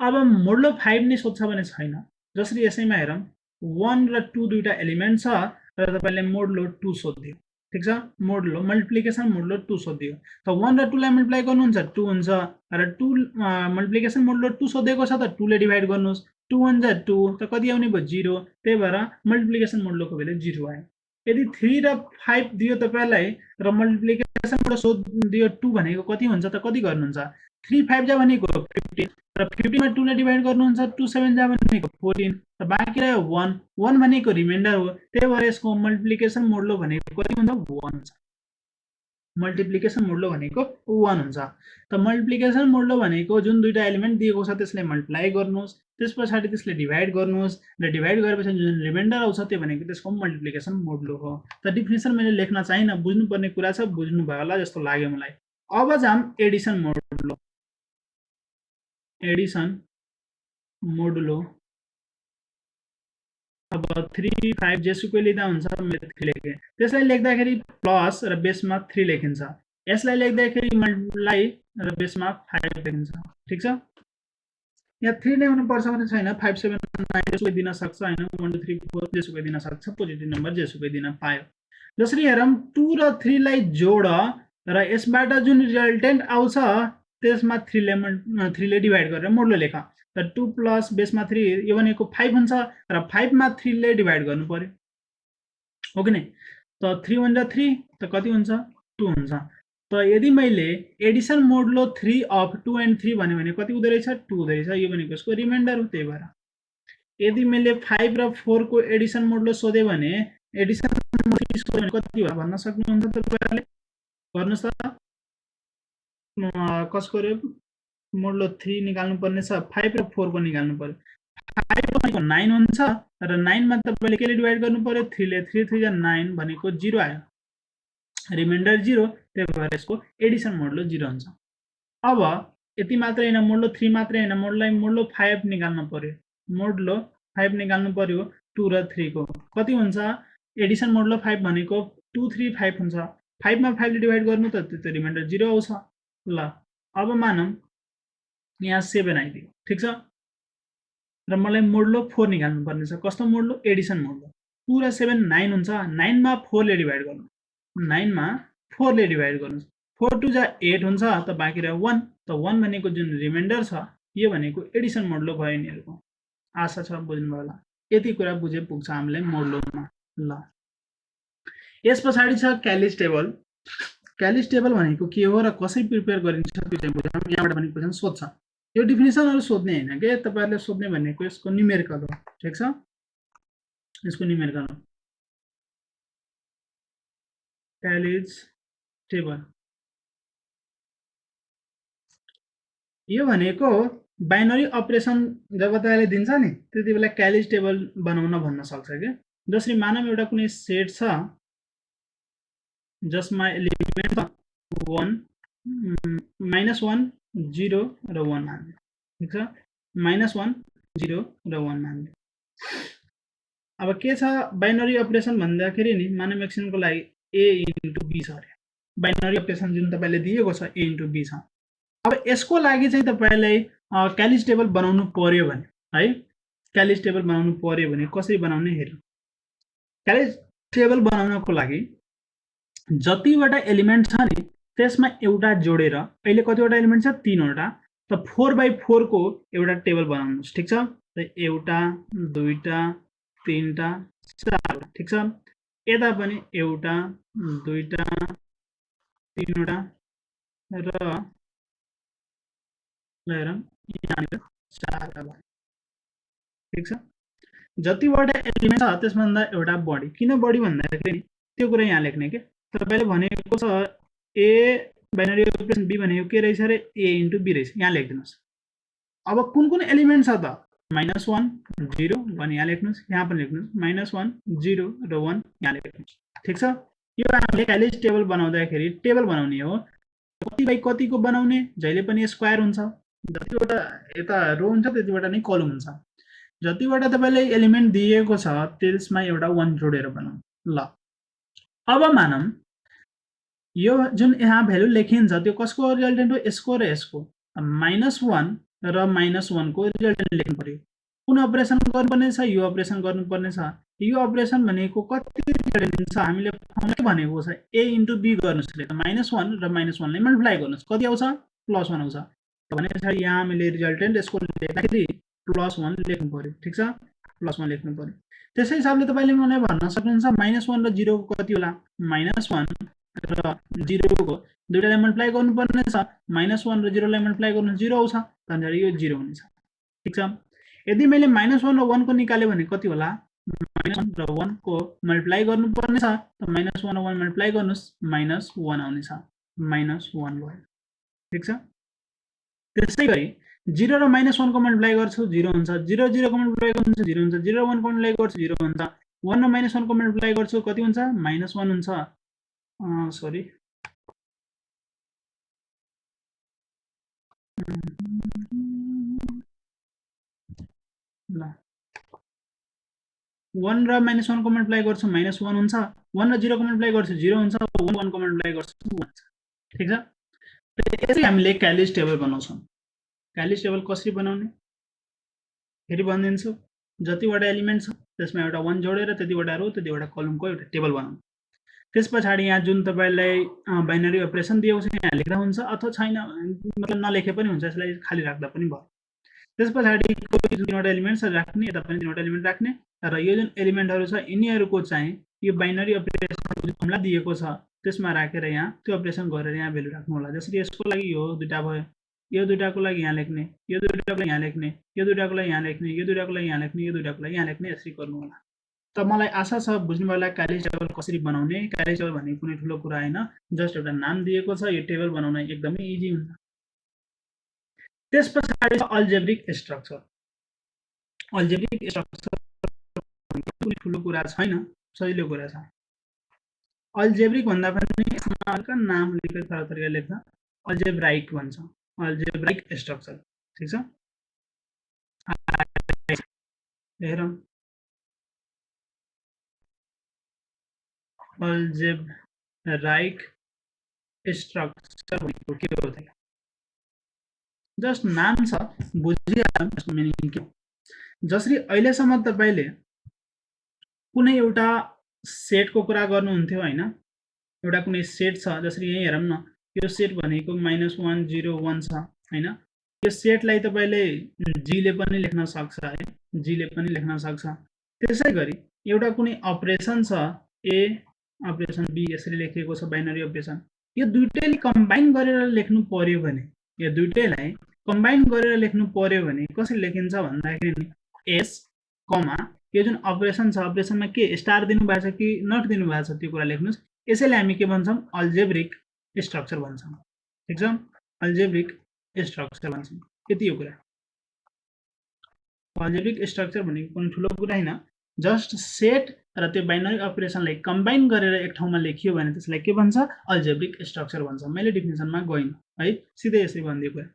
अब मोडलो 5 नै सोध्छ भने छैन, जसरी यसैमा हेरौँ, 1 र 2 दुईटा एलिमेन्ट छ, र तपाईले मोडलो 2 सोध्दियो, ठिक छ। मोडलो मल्टिप्लिकेसन मोडलो 2 सोध्दियो, त 1 र 2 लाई मल्टिप्लाई गर्नुहुन्छ, 2 हुन्छ, र 2 मल्टिप्लिकेसन मोडलो 2 सोधेको छ, त 2 ले डिभाइड गर्नुस्, 2 1 जा 2, त कति आउने भयो, 0। त्यही भएर मल्टिप्लिकेसन मोडलोको भेल्यु 0 आयो। यदि 3 र 5 दियो तपाईलाई, र मल्टिप्लिकेसन मोडलो सोधियो 2 भनेको कति हुन्छ, त कति गर्नुहुन्छ, 3 5 जा भनेको 15, र 50 मा 2 ले डिभाइड गर्नुहुन्छ, 2 7 जा भनेको 14, त बाँकी रह्यो 1। 1 भनेको रिमाइन्डर हो, त्यही भएर यसको मल्टिप्लिकेसन मोडलो भनेको कति हुन्छ, 1 हुन्छ। मल्टिप्लिकेसन मोडलो भनेको 1 हुन्छ। त मल्टिप्लिकेसन मोडलो भनेको जुन दुईटा एलिमेन्ट दिएको छ त्यसलाई मल्टिप्लाई गर्नुस्, त्यसपछि त्यसले डिभाइड गर्नुस्, र डिभाइड गरेपछि जुन रिमाइन्डर आउँछ त्यो भनेको त्यसको मल्टिप्लिकेसन मोडलो हो। त डिफिनेसन मैले लेख्न चाहिन, बुझ्नुपर्ने कुरा छ, बुझ्नु भयो होला जस्तो लाग्यो मलाई। अब जाम एडिसन मोडलो। एडिसन मोडलो अब 3 5 जेसुकै लिँदा हुन्छ, मैले 3 लेखेँ। त्यसलाई लेख्दाखेरि प्लस र बेसमा 3 लेखिन्छ, यसलाई लेख्दाखेरि मल्टिप्लाई र बेसमा 5 लेखिन्छ, ठिक छ। यहाँ 3 नै हुनुपर्छ भने छैन, 5 7 9 जेसुकै दिन सक्छ हैन, 1 2 3 4 जेसुकै दिन सक्छ, पोजिटिभ नम्बर जेसुकै दिन पायो। जसरी हेरौँ 2 र 3 लाई जोड, र यसबाट जुन रिजल्टेन्ट आउँछ त्यसमा 3 ले डिभाइड गरेर मोडलो लेख। त 2 प्लस बेसमा 3 यो भनेको 5 हुन्छ, र 5 मा 3 ले डिभाइड गर्नु पर्यो, हो कि नै। त 3 1 जा 3, त कति हुन्छ, 2 हुन्छ। त यदि मैले एडिसन मोडलो 3 अफ 2 and 3 भने कति हुँदो रहेछ, 2 हुँदो रहेछ, यो भनेको यसको रिमाइन्डर हो, त्यही भएर। यदि मैले 5 र 4 को एडिसन मोडलो सोधे भने एडिसन मोडलो कति होला भन्न सक्नुहुन्छ तपाईहरुले, गर्नुस् त। कसको रे मोडलो 3 निकाल्नु पर्ने छ, 5 र 4 को निकाल्नु पर्यो। 5 भनेको 9 हुन्छ, र 9 मा तपाईले केले डिभाइड गर्नु पर्यो, 3 ले। 3 3 जा 9 भनेको 0 आयो, रिमाइन्डर 0, त्यही भएर यसको एडिसन मोडलो 0 हुन्छ। अब यति मात्रै हैन, मोडलो 3 मात्रै हैन, मोडलो 5 निकाल्नु पर्यो। मोडलो 5 निकाल्नु पर्यो 2 र 3 को कति हुन्छ, एडिसन मोडलो 5 भनेको 2 3 5 हुन्छ। 5 मा 5 ले डिभाइड गर्नु त त्यो रिमाइन्डर 0 आउँछ। ल अब मानौं यहाँ 7 आइदियो, ठीक छ, र मलाई मोडलो 4 निकाल्नु पर्ने छ। कस्तो मोडलो, एडिसन मोडलो। 2 र 7 9 हुन्छ, 9 मा 4 ले डिभाइड गर्नु, 9 मा 4 ले डिभाइड गर्नुस्, 4 2 जा 8 हुन्छ, त बाँकी रह्यो 1। त 1 भनेको जुन रिमाइन्डर छ यो भनेको एडिसन मोडलो भयो यिनीहरुको। आशा छ बुझ्नु भयो होला, यति कुरा बुझे पुग्छ हामीलाई मोडलोमा। ल यसपछि छ क्यालिज टेबल। क्यालिज टेबल भनेको के हो र कसरी प्रिपेयर गरिन्छ त्यो चाहिँ बुझौँ। यहाँबाट पनि क्वेशन सोध्छ, यो डिफिनेसनहरु सोध्ने हैन के, तपाईहरुले सोध्ने भनेको यसको न्यूमेरिकल हो, ठीक छ। यसको न्युमेरिकल क्यालिज टेबल यो भनेको बाइनरी अपरेसन जब तपाईँले दिन्छ नि त्यति बेला क्यालिज टेबल बनाउन भन्न सक्छ क्या। जसरी मानव एउटा कुनै सेट छ जसमा एलिमेन्ट छ 1 -1 0 र 1 मान्ने, ठीक छ। -1 0 र 1 मान्ने। अब के छ बाइनरी अपरेसन भन्दाखेरि नि मानव एक्सनको लागि a * b छ अरे। बाइनरी अपरेसन जुन तपाईले दिएको छ a * b छ। अब यसको लागि चाहिँ तपाईलाई क्यालिज टेबल बनाउनु पर्यो भने है, क्यालिज टेबल बनाउनु पर्यो भने कसरी बनाउने हेर्नु। क्यालिज टेबल बनाउनको लागि जतिवटा एलिमेन्ट छ नि त्यसमा एउटा जोडेर, अहिले कतिवटा एलिमेन्ट छ 3 वटा, त 4x4 को एउटा टेबल बनाउनुस्, ठीक छ। त एउटा, दुईटा, तीनटा, चारवटा, ठीक छ। यता पनि एउटा, दुईटा, तीनवटा र यहाँनिर चारवटा भयो, ठीक छ। जतिवटा एलिमेन्ट छ त्यसभन्दा एउटा बढी। किन बढी भन्दाखेरि त्यो कुरा यहाँ लेख्ने के तपाईले भनेको छ a बाइनरी अपरेसन b भनेको के रहेछ रे a * b रहेछ, यहाँ लेख्दिनुस्। अब कुन कुन एलिमेन्ट छ त -1 0 1 यहाँ लेख्नुस्, यहाँ पनि लेख्नुस् -1 0 र 1 यहाँ लेख्नुस्, ठीक छ। यो हामीले क्यालिज टेबल बनाउँदाखेरि टेबल बनाउने हो। कति बाइ कतिको बनाउने, जहिले पनि स्क्वायर हुन्छ, जतिवटा यता रो हुन्छ त्यतिवटा नै कलम हुन्छ। जतिवटा तपाईले एलिमेन्ट दिएको छ त्यसमा एउटा 1 जोडेर बनाउँ। ल अब मानौं यो जुन यहाँ भ्यालु लेखिन्छ त्यो कसको रिजल्टेन्ट हो, यसको र यसको। -1 र -1 को रिजल्टेन्ट लेख्नु पर्यो। कुन अपरेसन गर्नुपर्ने छ, यो अपरेसन गर्नुपर्ने छ। यो अपरेसन भनेको कति रिजल्टेन्ट छ हामीले फर्मुला भनेको छ a * b गर्नुस् रे। -1 र -1 ले मल्टिप्लाई गर्नुस्, कति आउँछ +1 आउँछ। भनेपछि यहाँ हामीले रिजल्टेन्ट यसको लेख्दाखेरि +1 लेख्नु पर्यो, ठीक छ। +1 लेख्नु पर्यो। त्यसै हिसाबले तपाईले मलाई भन्न सक्नुहुन्छ -1 र 0 को कति होला, -1 र 0 को दुईटालाई मल्टिप्लाई गर्नुपर्ने छ। -1 र 0 लाई मल्टिप्लाई गर्नु 0 आउँछ, त्यसैले यो 0 हुनेछ, ठीक छ। यदि मैले -1 र 1 को निकाले भने कति होला, -1 र 1 को मल्टिप्लाई गर्नुपर्ने छ, त -1 र 1 मल्टिप्लाई गर्नुस् -1 आउनेछ, -1 भयो, ठीक छ। त्यसैगरी 0 र -1 को मल्टिप्लाई गर्छु 0 हुन्छ, 0 0 को मल्टिप्लाई गर्छु 0 हुन्छ, 0 र 1 को मल्टिप्लाई गर्छु 0 हुन्छ, 1 र -1 को मल्टिप्लाई गर्छु कति हुन्छ, -1 हुन्छ। सरी ल 1 र -1 को मल्टिप्लाई गर्छु -1 हुन्छ, 1 र 0 को मल्टिप्लाई गर्छु 0 हुन्छ, 1 को मल्टिप्लाई गर्छु 1 हुन्छ, ठीक छ। त्यसै हामीले क्यालिज टेबल बनाउँछौँ। क्यालिज टेबल कसरी बनाउने फेरि भनिदिन्छु। जतिवटा एलिमेन्ट छ त्यसमा एउटा 1 जोडेर त्यतिवटा रो त्यतिवटा कलमको एउटा टेबल बनाउनु। त्यसपछि यहाँ जुन तपाईलाई बाइनरी अपरेसन दिएको छ यहाँ लेख्दा हुन्छ, अथवा छैन मतलब नलेखे पनि हुन्छ, यसलाई खाली राख्दा पनि भयो। त्यसपछि कोही जुन तीनवटा एलिमेन्ट छ राख्ने, यता पनि तीनवटा एलिमेन्ट राख्ने, र यो जुन एलिमेन्टहरु छ यिनीहरुको चाहिँ यो बाइनरी अपरेसन जुन फर्मुला दिएको छ त्यसमा राखेर यहाँ त्यो अपरेसन गरेर यहाँ भ्यालु राख्नु होला। जसरी यसको लागि यो दुईटा भयो, यो दुईटाको लागि यहाँ लेख्ने, यो दुईटाको लागि यहाँ लेख्ने, यो दुईटाको लागि यहाँ लेख्ने, यो दुईटाको लागि यहाँ लेख्ने, यो दुईटाको लागि यहाँ लेख्ने, यसरी गर्नु होला। त मलाई आशा छ बुझ्नुभयो होला क्यालिज टेबल कसरी बनाउने। क्यालिज टेबल भन्ने कुनै ठुलो कुरा हैन, जस्ट एउटा नाम दिएको छ, यो टेबल बनाउन एकदमै इजी हुन्छ। त्यसपछि अल्जेब्रिक स्ट्रक्चर। अल्जेब्रिक स्ट्रक्चर कुनै ठुलो कुरा छैन, सजिलो कुरा छ। अल्जेब्रिक भन्दा पनि हल्का नाम लेखेर सरल तरिकाले लेख्छ, अल्जेब्राइक भन्छ, अल्जेब्राइक स्ट्रक्चर, ठीक छ। हेरौँ अल्जेब्राइक स्ट्रक्चर भनेको के हो त? जस्ट नाम छ, बुझिहालौँ यसको मिनिङ के हो। जसरी अहिलेसम्म तपाईले कुनै एउटा सेटको कुरा गर्नुहुन्थ्यो हैन, एउटा कुनै सेट छ, जसरी यही हेरौँ न, यो सेट भनेको -1 0 1 छ हैन। यो सेटलाई तपाईले जी ले पनि लेख्न सक्छ है, जी ले पनि लेख्न सक्छ। त्यसैगरी एउटा कुनै अपरेसन छ ए अपरेसन बी यसरी लेखिएको छ बाइनरी अपरेसन, यो दुईटैले कम्बाइन गरेर लेख्नु पर्यो भने, यो दुईटैलाई कम्बाइन गरेर लेख्नु पर्यो भने कसरी लेखिन्छ भन्दाखेरि एस कमा यो जुन अपरेसन छ अपरेसनमा के स्टार दिनुभएको छ कि नट दिनुभएको छ त्यो कुरा लेख्नुस्। यसैले हामी के भन्छौँ अल्जेब्रिक स्ट्रक्चर भन्छौँ। ठिक छ, अल्जेब्रिक स्ट्रक्चर भन्छौँ। यति हो कुरा। अल्जेब्रिक स्ट्रक्चर भनेको कुनै ठुलो कुरा हैन, जस्ट सेट र त्यो बाइनरी अपरेसनलाई कम्बाइन गरेर एक ठाउँमा लेखियो भने त्यसलाई के भन्छ अल्जेब्रिक स्ट्रक्चर भन्छ। मैले डेफिनेसनमा गइन है, सिधै यसै भनिदियो कुरा।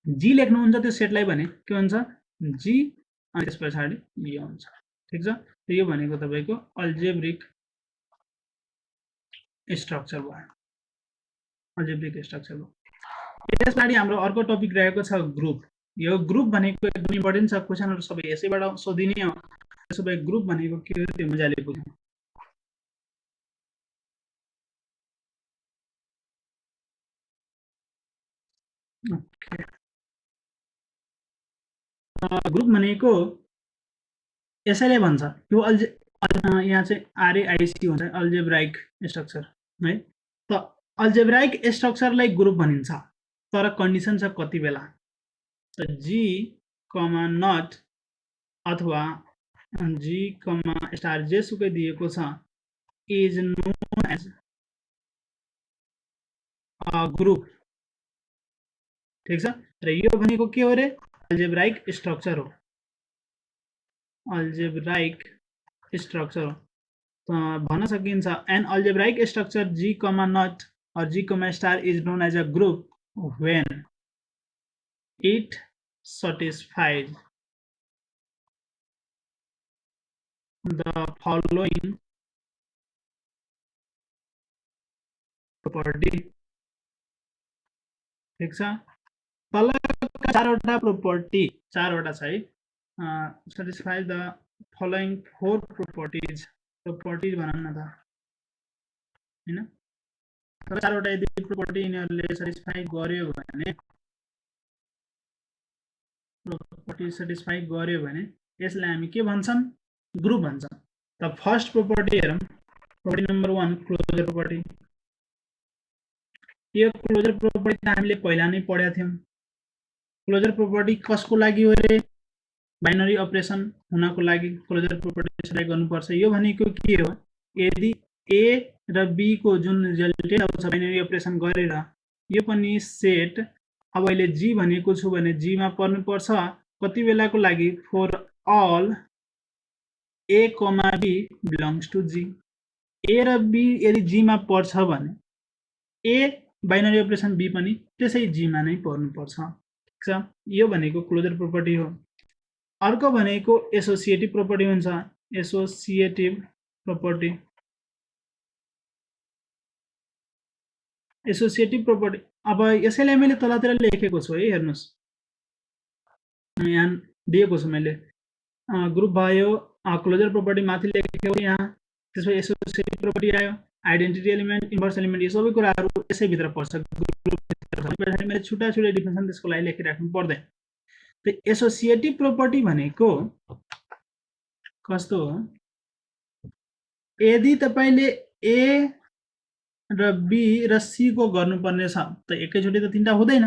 जी लेख्नुहुन्छ त्यो सेटलाई भने के भन्छ जी, अनि त्यस पछाडि यो हुन्छ। ठिक छ, यो भनेको तपाईको अल्जेब्रिक स्ट्रक्चर भयो, अल्जेब्रिक स्ट्रक्चर भयो। यस पछाडि हाम्रो अर्को टपिक रहेको छ ग्रुप। यो ग्रुप भनेको एकदम इम्पोर्टेन्ट छ, क्वेशनहरु सबै यसैबाट सोधिने हो। त्यसो भए ग्रुप भनेको के हो त्यो मजाले बुझौँ। ओके, ग्रुप भनेको यसैले भन्छ यो यहाँ चाहिँ आरएआइसी हुन्छ अल्जेब्राइक स्ट्रक्चर है। त अल्जेब्राइक स्ट्रक्चरलाई ग्रुप भनिन्छ, तर कन्डिसन छ कति बेला त जी कमा नट अथवा जी कमा स्टार जेसुकै दिएको छ is known as a group. ठीक छ, र यो भनेको के हो रे अल्जेब्राइक स्ट्रक्चर हो, अल्जेब्राइक स्ट्रक्चर हो। भन्न सकिन्छ an algebraic structure G comma not or G comma star is known as a group when it satisfies the following property। ठीक छ, तलका चारवटा प्रोपर्टी, चारवटा छ है, satisfy the following four properties भनौँ न त हैन। चारवटा यदि प्रोपर्टी यिनीहरूले सेटिस्फाई गर्यो भने, प्रोपर्टी सेटिस्फाई गर्यो भने यसलाई हामी के भन्छौँ ग्रुप भन्छौँ। त फर्स्ट प्रोपर्टी हेरौँ, प्रोपर्टी नम्बर 1 क्लोजर प्रोपर्टी। यो क्लोजर प्रोपर्टी त हामीले पहिला नै पढेका थियौं। क्लोजर प्रोपर्टी कसको लागि हो रे बाइनरी अपरेसन हुनको लागि क्लोजर प्रोपर्टी सेटिस्फाई गर्नुपर्छ। यो भनेको के हो, यदि ए र बी को जुन रिजल्टेन्ट आउँछ बाइनरी अपरेसन गरेर यो पनि सेट, अब अहिले जी भनेको छु भने जी मा पर्नुपर्छ कति बेलाको लागि for all A comma b belongs to G. A र बी यदि जी मा पर्छ भने ए बाइनरी अपरेसन बी पनि त्यसै जी मा नै पर्नुपर्छ। ठीक छ, यो भनेको क्लोजर प्रोपर्टी हो। अर्को भनेको एसोसिएटिभ प्रोपर्टी हुन्छ, एसोसिएटिभ प्रोपर्टी। एसोसिएटिभ प्रोपर्टी अब यसैलाई मैले तलतिर लेखेको छु है, हेर्नुस् यहाँ दिएको छु मैले, ग्रुप भयो, क्लोजर प्रोपर्टी माथि लेखेको यहाँ, त्यसपछि एसोसिएटिभ प्रोपर्टी आयो, आइडेन्टिटी एलिमेन्ट, इन्भर्स एलिमेन्ट, यो सबै कुराहरू यसै भित्र पर्छ। ग्रुप मैले छुट्टा छुट्टै डिफिनेसन त्यसको लागि लेखिराख्नु पर्दैन। त एसोसिएटिभ प्रोपर्टी भनेको कस्तो हो, यदि तपाईले ए र बी र सी को गर्नुपर्ने छ त एकैचोटि त तीनटा हुँदैन,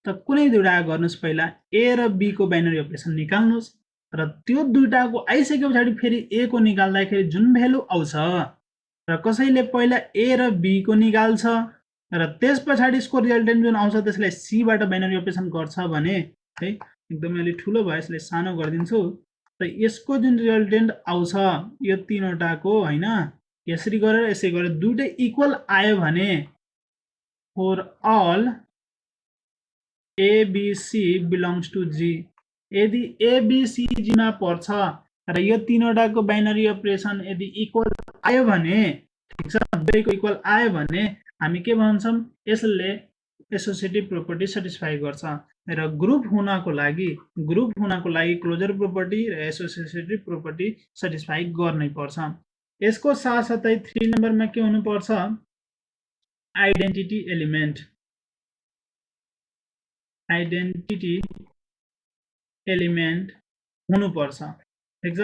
त कुनै दुईटा गर्नुस्, पहिला ए र बी को बाइनरी अपरेसन निकाल्नुस् र त्यो दुईटाको आइसके पछाडि फेरि ए को निकाल्दाखेरि जुन भ्यालु आउँछ र कसैले पहिला ए र बी को निकाल्छ र त्यस पछाडि यसको रिजल्टेन्ट जुन आउँछ त्यसलाई सी बाट बाइनरी अपरेसन गर्छ भने है, एकदमै अलि ठुलो भयो यसलाई सानो गरिदिन्छु, त यसको जुन रिजल्टेन्ट आउँछ यो तीनवटाको हैन, यसरी गरेर यसै गरेर दुईटै इक्वल आयो भने for all a b c belongs to G. यदि ए बी सी जी मा पर्छ र यो तीनवटाको बाइनरी अपरेसन यदि इक्वल आयो भने, ठीक छ, दुईको इक्वल आयो भने हामी के भन्छौं, यसले एसोसिएटिभ प्रोपर्टी सेटिस्फाई गर्छ। र ग्रुप हुनको लागि क्लोजर प्रोपर्टी र एसोसिएटिभ प्रोपर्टी सेटिस्फाई गर्नै पर्छ। यसको साथसाथै 3 नम्बरमा के हुनुपर्छ, आइडेन्टिटी एलिमेन्ट। आइडेन्टिटी एलिमेन्ट हुनुपर्छ। ठीक छ,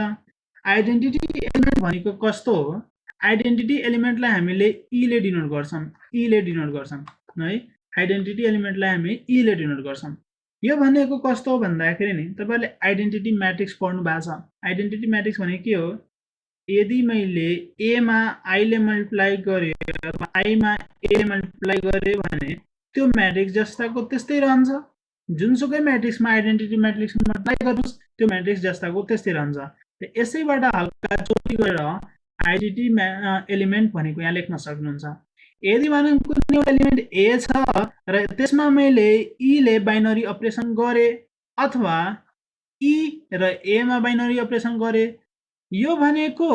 आइडेन्टिटी एलिमेन्ट भनेको कस्तो हो, आइडेन्टिटी एलिमेन्टलाई हामीले ई ले डिनोट गर्छौं, ई ले डिनोट गर्छौं है। आइडेन्टिटी एलिमेन्टलाई हामी ई ले डिनोट गर्छौं। यो भनेको कस्तो हो भन्दाखेरि नि तपाईले आइडेन्टिटी म्याट्रिक्स पढ्नु भएको छ। आइडेन्टिटी म्याट्रिक्स भनेको के हो? यदि मैले ए मा आई ले मल्टिप्लाई गरे अथवा आई मा ए ले मल्टिप्लाई गरे भने त्यो म्याट्रिक्स जस्ताको त्यस्तै रहन्छ। जुनसुकै म्याट्रिक्समा आइडेन्टिटी म्याट्रिक्स मल्टिप्लाई गर्नुस् त्यो म्याट्रिक्स जस्ताको त्यस्तै रहन्छ। यसैबाट हल्का चोटी गरेर आइडेन्टिटी एलिमेन्ट भनेको यहाँ लेख्न सक्नुहुन्छ। यदि भनौँ कुनै एउटा एलिमेन्ट ए छ र त्यसमा मैले ई ले बाइनरी अपरेसन गरे अथवा ई र ए मा बाइनरी अपरेसन गरे, यो भनेको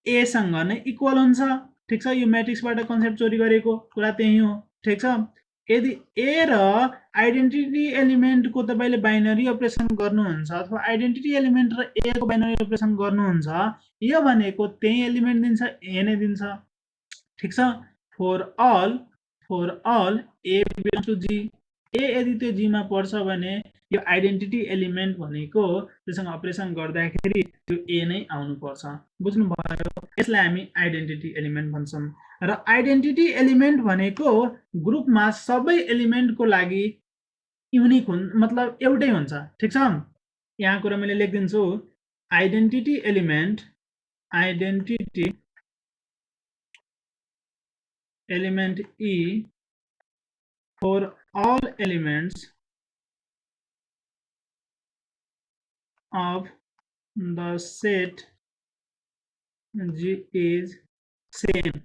ए सँग नै इक्वल हुन्छ। ठीक छ, यो म्याट्रिक्सबाट कन्सेप्ट चोरी गरेको कुरा त्यही हो। ठीक छ, यदि ए र आइडेन्टिटी एलिमेन्ट को तपाईले बाइनरी अपरेसन गर्नुहुन्छ अथवा आइडेन्टिटी एलिमेन्ट र ए को बाइनरी अपरेसन गर्नुहुन्छ, यो भनेको त्यही एलिमेन्ट दिन्छ, ए नै दिन्छ। ठीक छ, for all a belongs to G, a यदि त्यो जी मा पर्छ भने यो आइडेन्टिटी एलिमेन्ट भनेको त्यससँग अपरेसन गर्दाखेरि त्यो ए नै आउनु पर्छ। बुझ्नु भयो? यसलाई हामी आइडेन्टिटी एलिमेन्ट भन्छौं। र आइडेन्टिटी एलिमेन्ट भनेको ग्रुपमा सबै एलिमेन्टको लागि युनिक हुन्, मतलब एउटै हुन्छ। ठीक छ, यहाँ कुरा मैले लेख्दिन्छु, identity element E for all elements of the set G is same,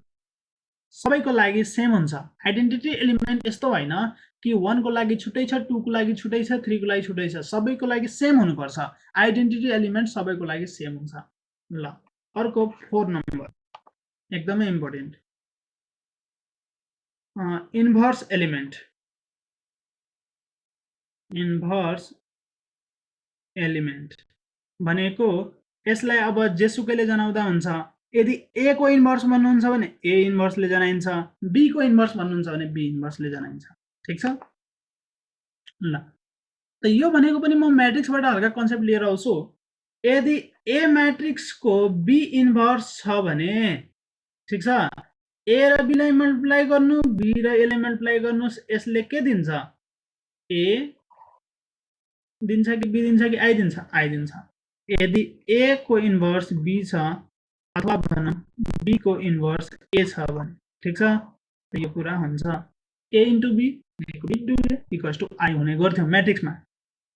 सबैको लागि सेम हुन्छ। आइडेन्टिटी एलिमेन्ट यस्तो होइन कि 1 को लागि छुट्टै छ, 2 को लागि छुट्टै छ, 3 को लागि छुट्टै छ, सबैको लागि सेम हुनुपर्छ। आइडेन्टिटी एलिमेन्ट सबैको लागि सेम हुन्छ। ल, अर्को 4 नम्बर एकदमै इम्पोर्टेन्ट, इन्भर्स एलिमेन्ट भनेको यसलाई अब जेसुकैले जनाउँदा हुन्छ। यदि ए को इन्भर्स भन्नुहुन्छ भने ए इन्भर्सले जनाइन्छ, बी को इन्भर्स भन्नुहुन्छ भने बी इन्भर्सले जनाइन्छ। ठीक छ, ल त यो भनेको पनि म म्याट्रिक्सबाट हल्का कन्सेप्ट लिएर आउँछु। यदि ए म्याट्रिक्स को बी इन्भर्स छ भने, ठीक छ, ए र बी लाई मल्टिप्लाई गर्नु, बी र ए लाई मल्टिप्लाई गर्नुस्, यसले के दिन्छ? ए दिन्छ कि बी दिन्छ कि आई दिन्छ? आई दिन्छ। यदि ए को इन्भर्स बी छ अथवा भनौँ बी को इन्भर्स ए छ भने, ठीक छ, यो कुरा हुन्छ a into b equals to I हुने गर्थ्यो म्याट्रिक्समा।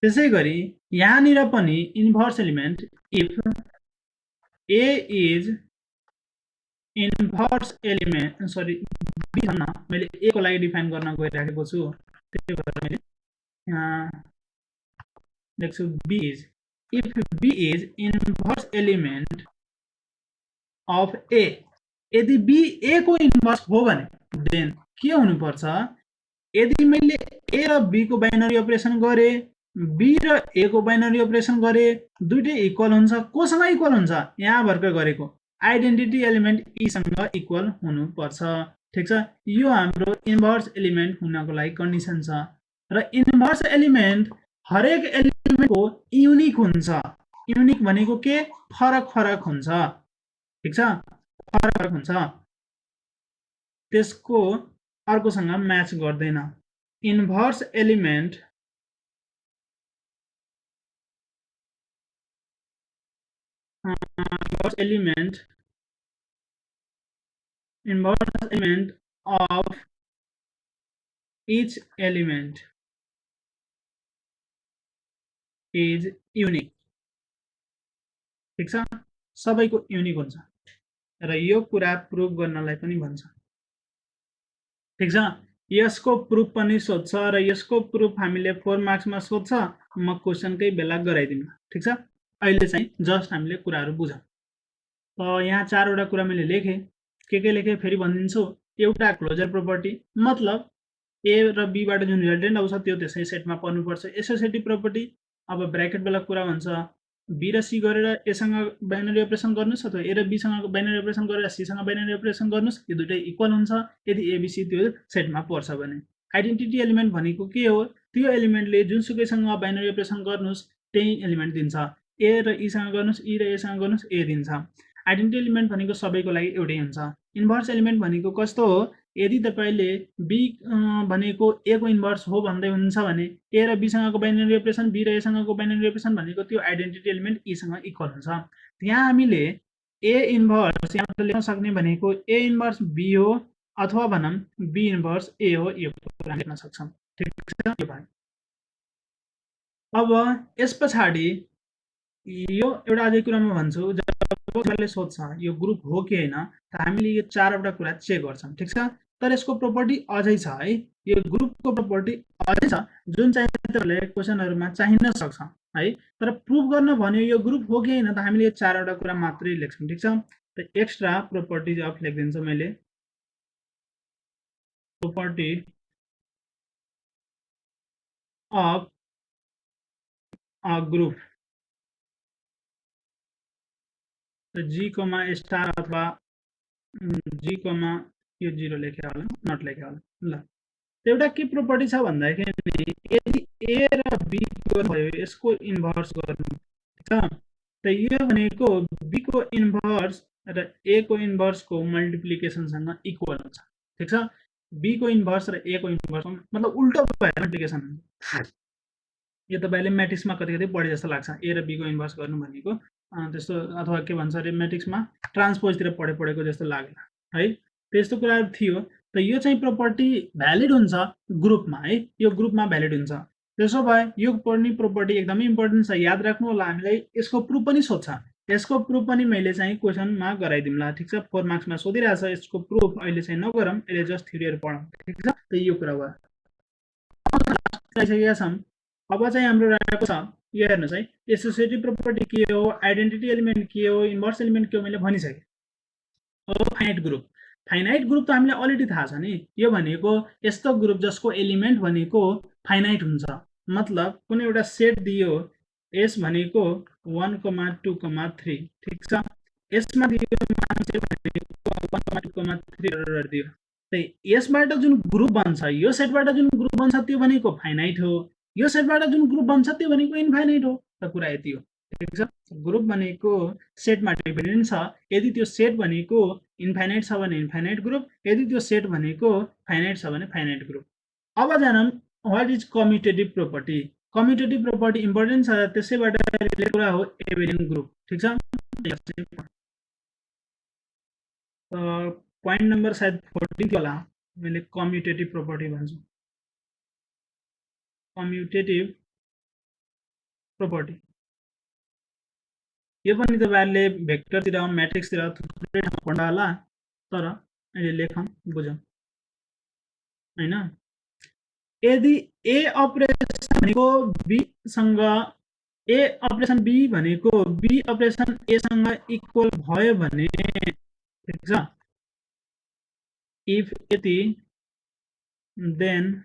त्यसैगरी यहाँनिर पनि inverse element if a is inverse element, sorry b भन्न मैले ए को लागि डिफाइन गर्न गइराखेको छु, त्यही भएर मैले लेख्छु b is, if b is inverse element of a, यदि बी ए को इन्भर्स हो भने देन के हुनुपर्छ? यदि मैले ए र बी को बाइनरी अपरेसन गरे, बी र ए को बाइनरी अपरेसन गरे, दुईटै इक्वल हुन्छ। कोसँग इक्वल हुन्छ? यहाँ भर्खर गरेको आइडेन्टिटी एलिमेन्ट ई सँग इक्वल हुनुपर्छ। ठीक छ, यो हाम्रो इन्भर्स एलिमेन्ट हुनको लागि कन्डिसन छ। र इन्भर्स एलिमेन्ट हरेक एलिमेन्टको युनिक हुन्छ। युनिक भनेको के? फरक फरक हुन्छ। ठीक छ, फरक फरक हुन्छ, त्यसको अर्कोसँग म्याच गर्दैन। Inverse element of each element is unique। ठीक छ, सबैको युनिक हुन्छ र यो कुरा प्रुभ गर्नलाई पनि भन्छ। ठीक छ, यसको प्रुफ पनि सोध्छ र यसको प्रुफ हामीले 4 मार्क्समा सोध्छ, म क्वेशनकै बेला गराइदिन्छु। ठीक छ, अहिले चाहिँ जस्ट हामीले कुराहरू बुझौँ। त यहाँ 4 वटा कुरा मैले लेखे, के लेखे फेरि भनिदिन्छु। एउटा क्लोजर प्रोपर्टी, मतलब ए र बी बाट जुन रिजल्टेन्ट आउँछ त्यो त्यसै सेटमा पर्नुपर्छ। एसोसिएटिभ प्रोपर्टी, अब ब्र्याकेट बेला कुरा भन्छ बी र सी गरेर ए सँग बाइनरी अपरेसन गर्नुस् अथवा ए र बी सँग बाइनरी अपरेसन गरेर सी सँग बाइनरी अपरेसन गर्नुस्, यो दुटै इक्वल हुन्छ यदि एबीसी त्यो सेटमा पर्छ भने। आइडेन्टिटी एलिमेन्ट भनेको के हो? त्यो एलिमेन्टले जुनसुकैसँग बाइनरी अपरेसन गर्नुस् त्यही एलिमेन्ट दिन्छ। ए र ई सँग गर्नुस्, ई र ए सँग गर्नुस्, ए दिन्छ। आइडेन्टिटी एलिमेन्ट भनेको सबैको लागि एउटै हुन्छ। इन्भर्स एलिमेन्ट भनेको कस्तो हो? यदि तपाईँले बी भनेको ए को इन्भर्स हो भन्दै हुनुहुन्छ भने ए र बीसँगको बाइनरी रिप्रेसन बी र एसँगको बाइनरी रिप्रेसन भनेको त्यो आइडेन्टिटी एलिमेन्ट ईसँग इक्वल हुन्छ। त्यहाँ हामीले ए इन्भर्स यहाँ लेख्न सक्ने भनेको ए इन्भर्स बी हो अथवा भनौँ बी इन्भर्स ए हो, यो कुरा लेख्न सक्छौँ। ठिक छ, यो भयो। अब यस पछाडि यो एउटा अझै कुरा म भन्छु, जब कसैले सोध्छ यो ग्रुप हो कि होइन त हामीले यो चारवटा कुरा चेक गर्छौँ। ठिक छ, तर यसको प्रोपर्टी अझै छ है, यो ग्रुपको प्रोपर्टी अझै छ जुन चाहिँ तपाईँहरूले क्वेसनहरूमा चाहिन सक्छ है। तर प्रुभ गर्न भन्यो यो ग्रुप हो कि होइन त हामीले यो चारवटा कुरा मात्रै लेख्छौँ। ठिक छ, त एक्स्ट्रा प्रोपर्टिज अफ लेखिदिन्छु मैले, property of a group G comma star अथवा जी कोमा यो 0 लेख्या होला, नट लेख्या होला। ल एउटा के प्रोपर्टी छ भन्दाखेरि यदि ए र बी भयो यसको इन्भर्स गर्नु, ठीक छ, त यो भनेको बी को इन्भर्स र ए को इन्भर्सको मल्टिप्लिकेसनसँग इक्वल हुन्छ। ठीक छ, बी को इन्भर्स र ए को इन्भर्स मतलब उल्टो भयो मल्टिप्लिकेसन। यो तपाईँले म्याट्रिक्समा कति कति पढे जस्तो लाग्छ, ए र बी को इन्भर्स गर्नु भनेको त्यस्तो, अथवा के भन्छ अरे म्याट्रिक्समा ट्रान्सपोजतिर पढेको जस्तो लाग्ला है, त्यस्तो कुराहरू थियो। त यो चाहिँ प्रोपर्टी भ्यालिड हुन्छ ग्रुपमा है, यो ग्रुपमा भ्यालिड हुन्छ। त्यसो भए यो पढ्ने प्रोपर्टी एकदमै इम्पोर्टेन्ट छ, याद राख्नु होला। हामीलाई यसको प्रुफ पनि सोध्छ, यसको प्रुफ पनि मैले चाहिँ क्वेसनमा गराइदिउँला। ठिक छ, 4 मार्क्समा सोधिरहेछ, यसको प्रुफ अहिले चाहिँ नगरौँ, अहिले जस्ट थ्योरीहरू पढौँ। ठिक छ, त यो कुरा भयो। अब चाहिँ हाम्रो रहेको छ यो हेर्नुहोस् है, एसोसिएटिभ प्रोपर्टी के हो, आइडेन्टिटी एलिमेन्ट के हो, इन्भर्स एलिमेन्ट के हो मैले भनिसकेँ। अब फाइनाइट ग्रुप, फाइनाइट ग्रुप त हामीलाई अलरेडी थाहा छ नि, यो भनेको यस्तो ग्रुप जसको एलिमेन्ट भनेको फाइनाइट हुन्छ। मतलब कुनै एउटा सेट दियो, एस भनेको 1,2,3, ठीक छ, यसमा दियो मान्छे भनेको 1,2,3 दियो, त यसबाट जुन ग्रुप बन्छ, यो सेटबाट जुन ग्रुप बन्छ त्यो भनेको फाइनाइट हो, यो सेटबाट जुन ग्रुप बन्छ त्यो भनेको इन्फाइनाइट हो। त कुरा यति हो। ठिक छ, ग्रुप भनेको सेटमा डिपेन्डेन्ट छ, यदि त्यो सेट भनेको इन्फाइनाइट छ भने इन्फाइनाइट ग्रुप, यदि त्यो सेट भनेको फाइनाइट छ भने फाइनाइट ग्रुप। अब जानौँ what is commutative property. Commutative property important छ, त्यसैबाट रिलेटेड कुरा हो एबेलियन ग्रुप। ठिक छ, पोइन्ट नम्बर सायद 14 थियो होला, मैले कम्युटेटिभ प्रोपर्टी भन्छु, कम्युटेटिभ प्रोपर्टी। यो पनि तपाईँहरूले भेक्टरतिर म्याट्रिक्सतिर थुप्रै ठाउँमा पढ्नु होला, तर अहिले लेखौँ बुझौँ हैन। यदि ए अपरेसन भनेको बी सँग, ए अपरेसन बी भनेको बी अपरेसन ए सँग इक्वल भयो भने, ठीक छ, इफ यदि then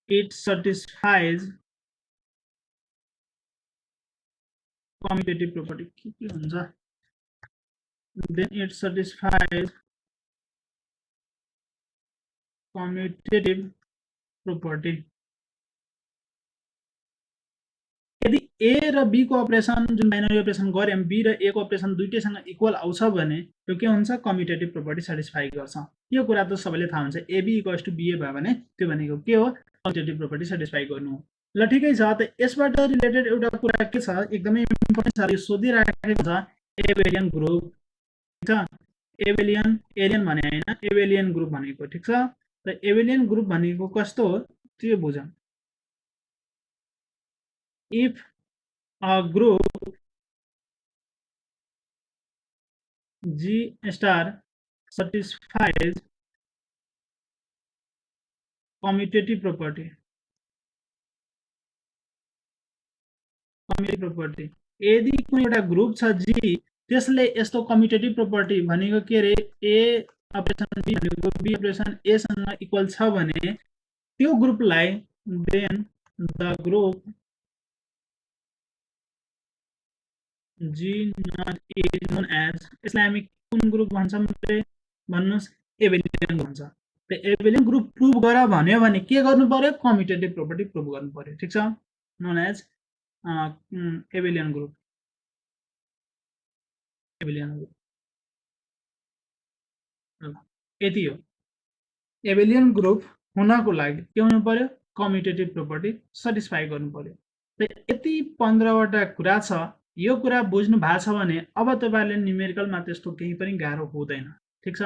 it satisfies commutative property, के हुन्छ, then it satisfies commutative property। यदि ए र बी को अपरेसन जुन बाइनरी अपरेसन गर्यौं, बी र ए को अपरेसन दुईटैसँग इक्वल आउँछ भने त्यो के हुन्छ, कम्युटेटिभ प्रोपर्टी सेटिस्फाई गर्छ। यो कुरा त सबैले थाहा हुन्छ, एबी इक्वल्स टु बीए भयो भने त्यो भनेको के हो, कम्युटेटिभ प्रोपर्टी सेटिस्फाई गर्नु हो। ल ठिकै छ, त यसबाट रिलेटेड एउटा कुरा के छ, एकदमै इम्पोर्टेन्ट छ, यो सोधिराखेको छ, एबेलियन ग्रुप। ठीक छ, एबेलियन, एलियन भने हैन, एबेलियन ग्रुप भनेको। ठीक छ, त एबेलियन ग्रुप भनेको कस्तो हो त्यो बुझौँ। if a group G star satisfies commutative property, यदि कुनै एउटा ग्रुप छ जी त्यसले यस्तो कम्युटेटिभ प्रोपर्टी भनेको के रे, ए अपरेसन बी भनेको बी अपरेसन ए सँग इक्वल छ भने त्यो ग्रुपलाई then the group G not is known as, यसलाई हामी कुन ग्रुप भन्छौँ रे भन्नुस्, एबेलियन भन्छ। त एबेलियन ग्रुप प्रुभ गर भन्यो भने के गर्नु पर्यो, कम्युटेटिभ प्रोपर्टी प्रुभ गर्नु पर्यो। ठीक छ, known as abelian group, abelian group. यति हो। एबेलियन ग्रुप हुनको लागि के हुनु पर्यो? कम्युटेटिभ प्रोपर्टी सेटिस्फाई गर्नु पर्यो। त यति 15वटा कुरा छ। यो कुरा बुझ्नु भएको छ भने अब तपाईहरुले न्युमेरिकलमा त्यस्तो केही पनि गाह्रो हुँदैन। ठीक छ?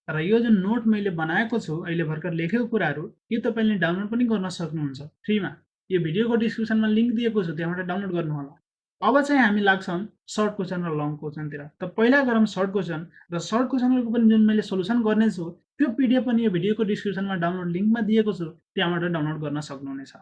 र यो जुन नोट मैले बनाएको छु अहिले भर्खर लेखेको कुराहरु यो तपाईले डाउनलोड पनि गर्न सक्नुहुन्छ फ्रीमा। यो भिडियोको डिस्क्रिप्सनमा लिंक दिएको छु, त्यहाँबाट डाउनलोड गर्नु होला। अब चाहिँ हामी लाग्छौं सर्ट क्वेशन र लङ क्वेशनतिर। त पहिला गरौँ सर्ट क्वेशन र सर्ट क्वेशनहरुको पनि जुन मैले सोलुसन गर्ने छु त्यो पीडीएफ पनि यो भिडियोको डिस्क्रिप्सनमा डाउनलोड लिंकमा दिएको छु, त्यहाँबाट डाउनलोड गर्न सक्नुहुनेछ।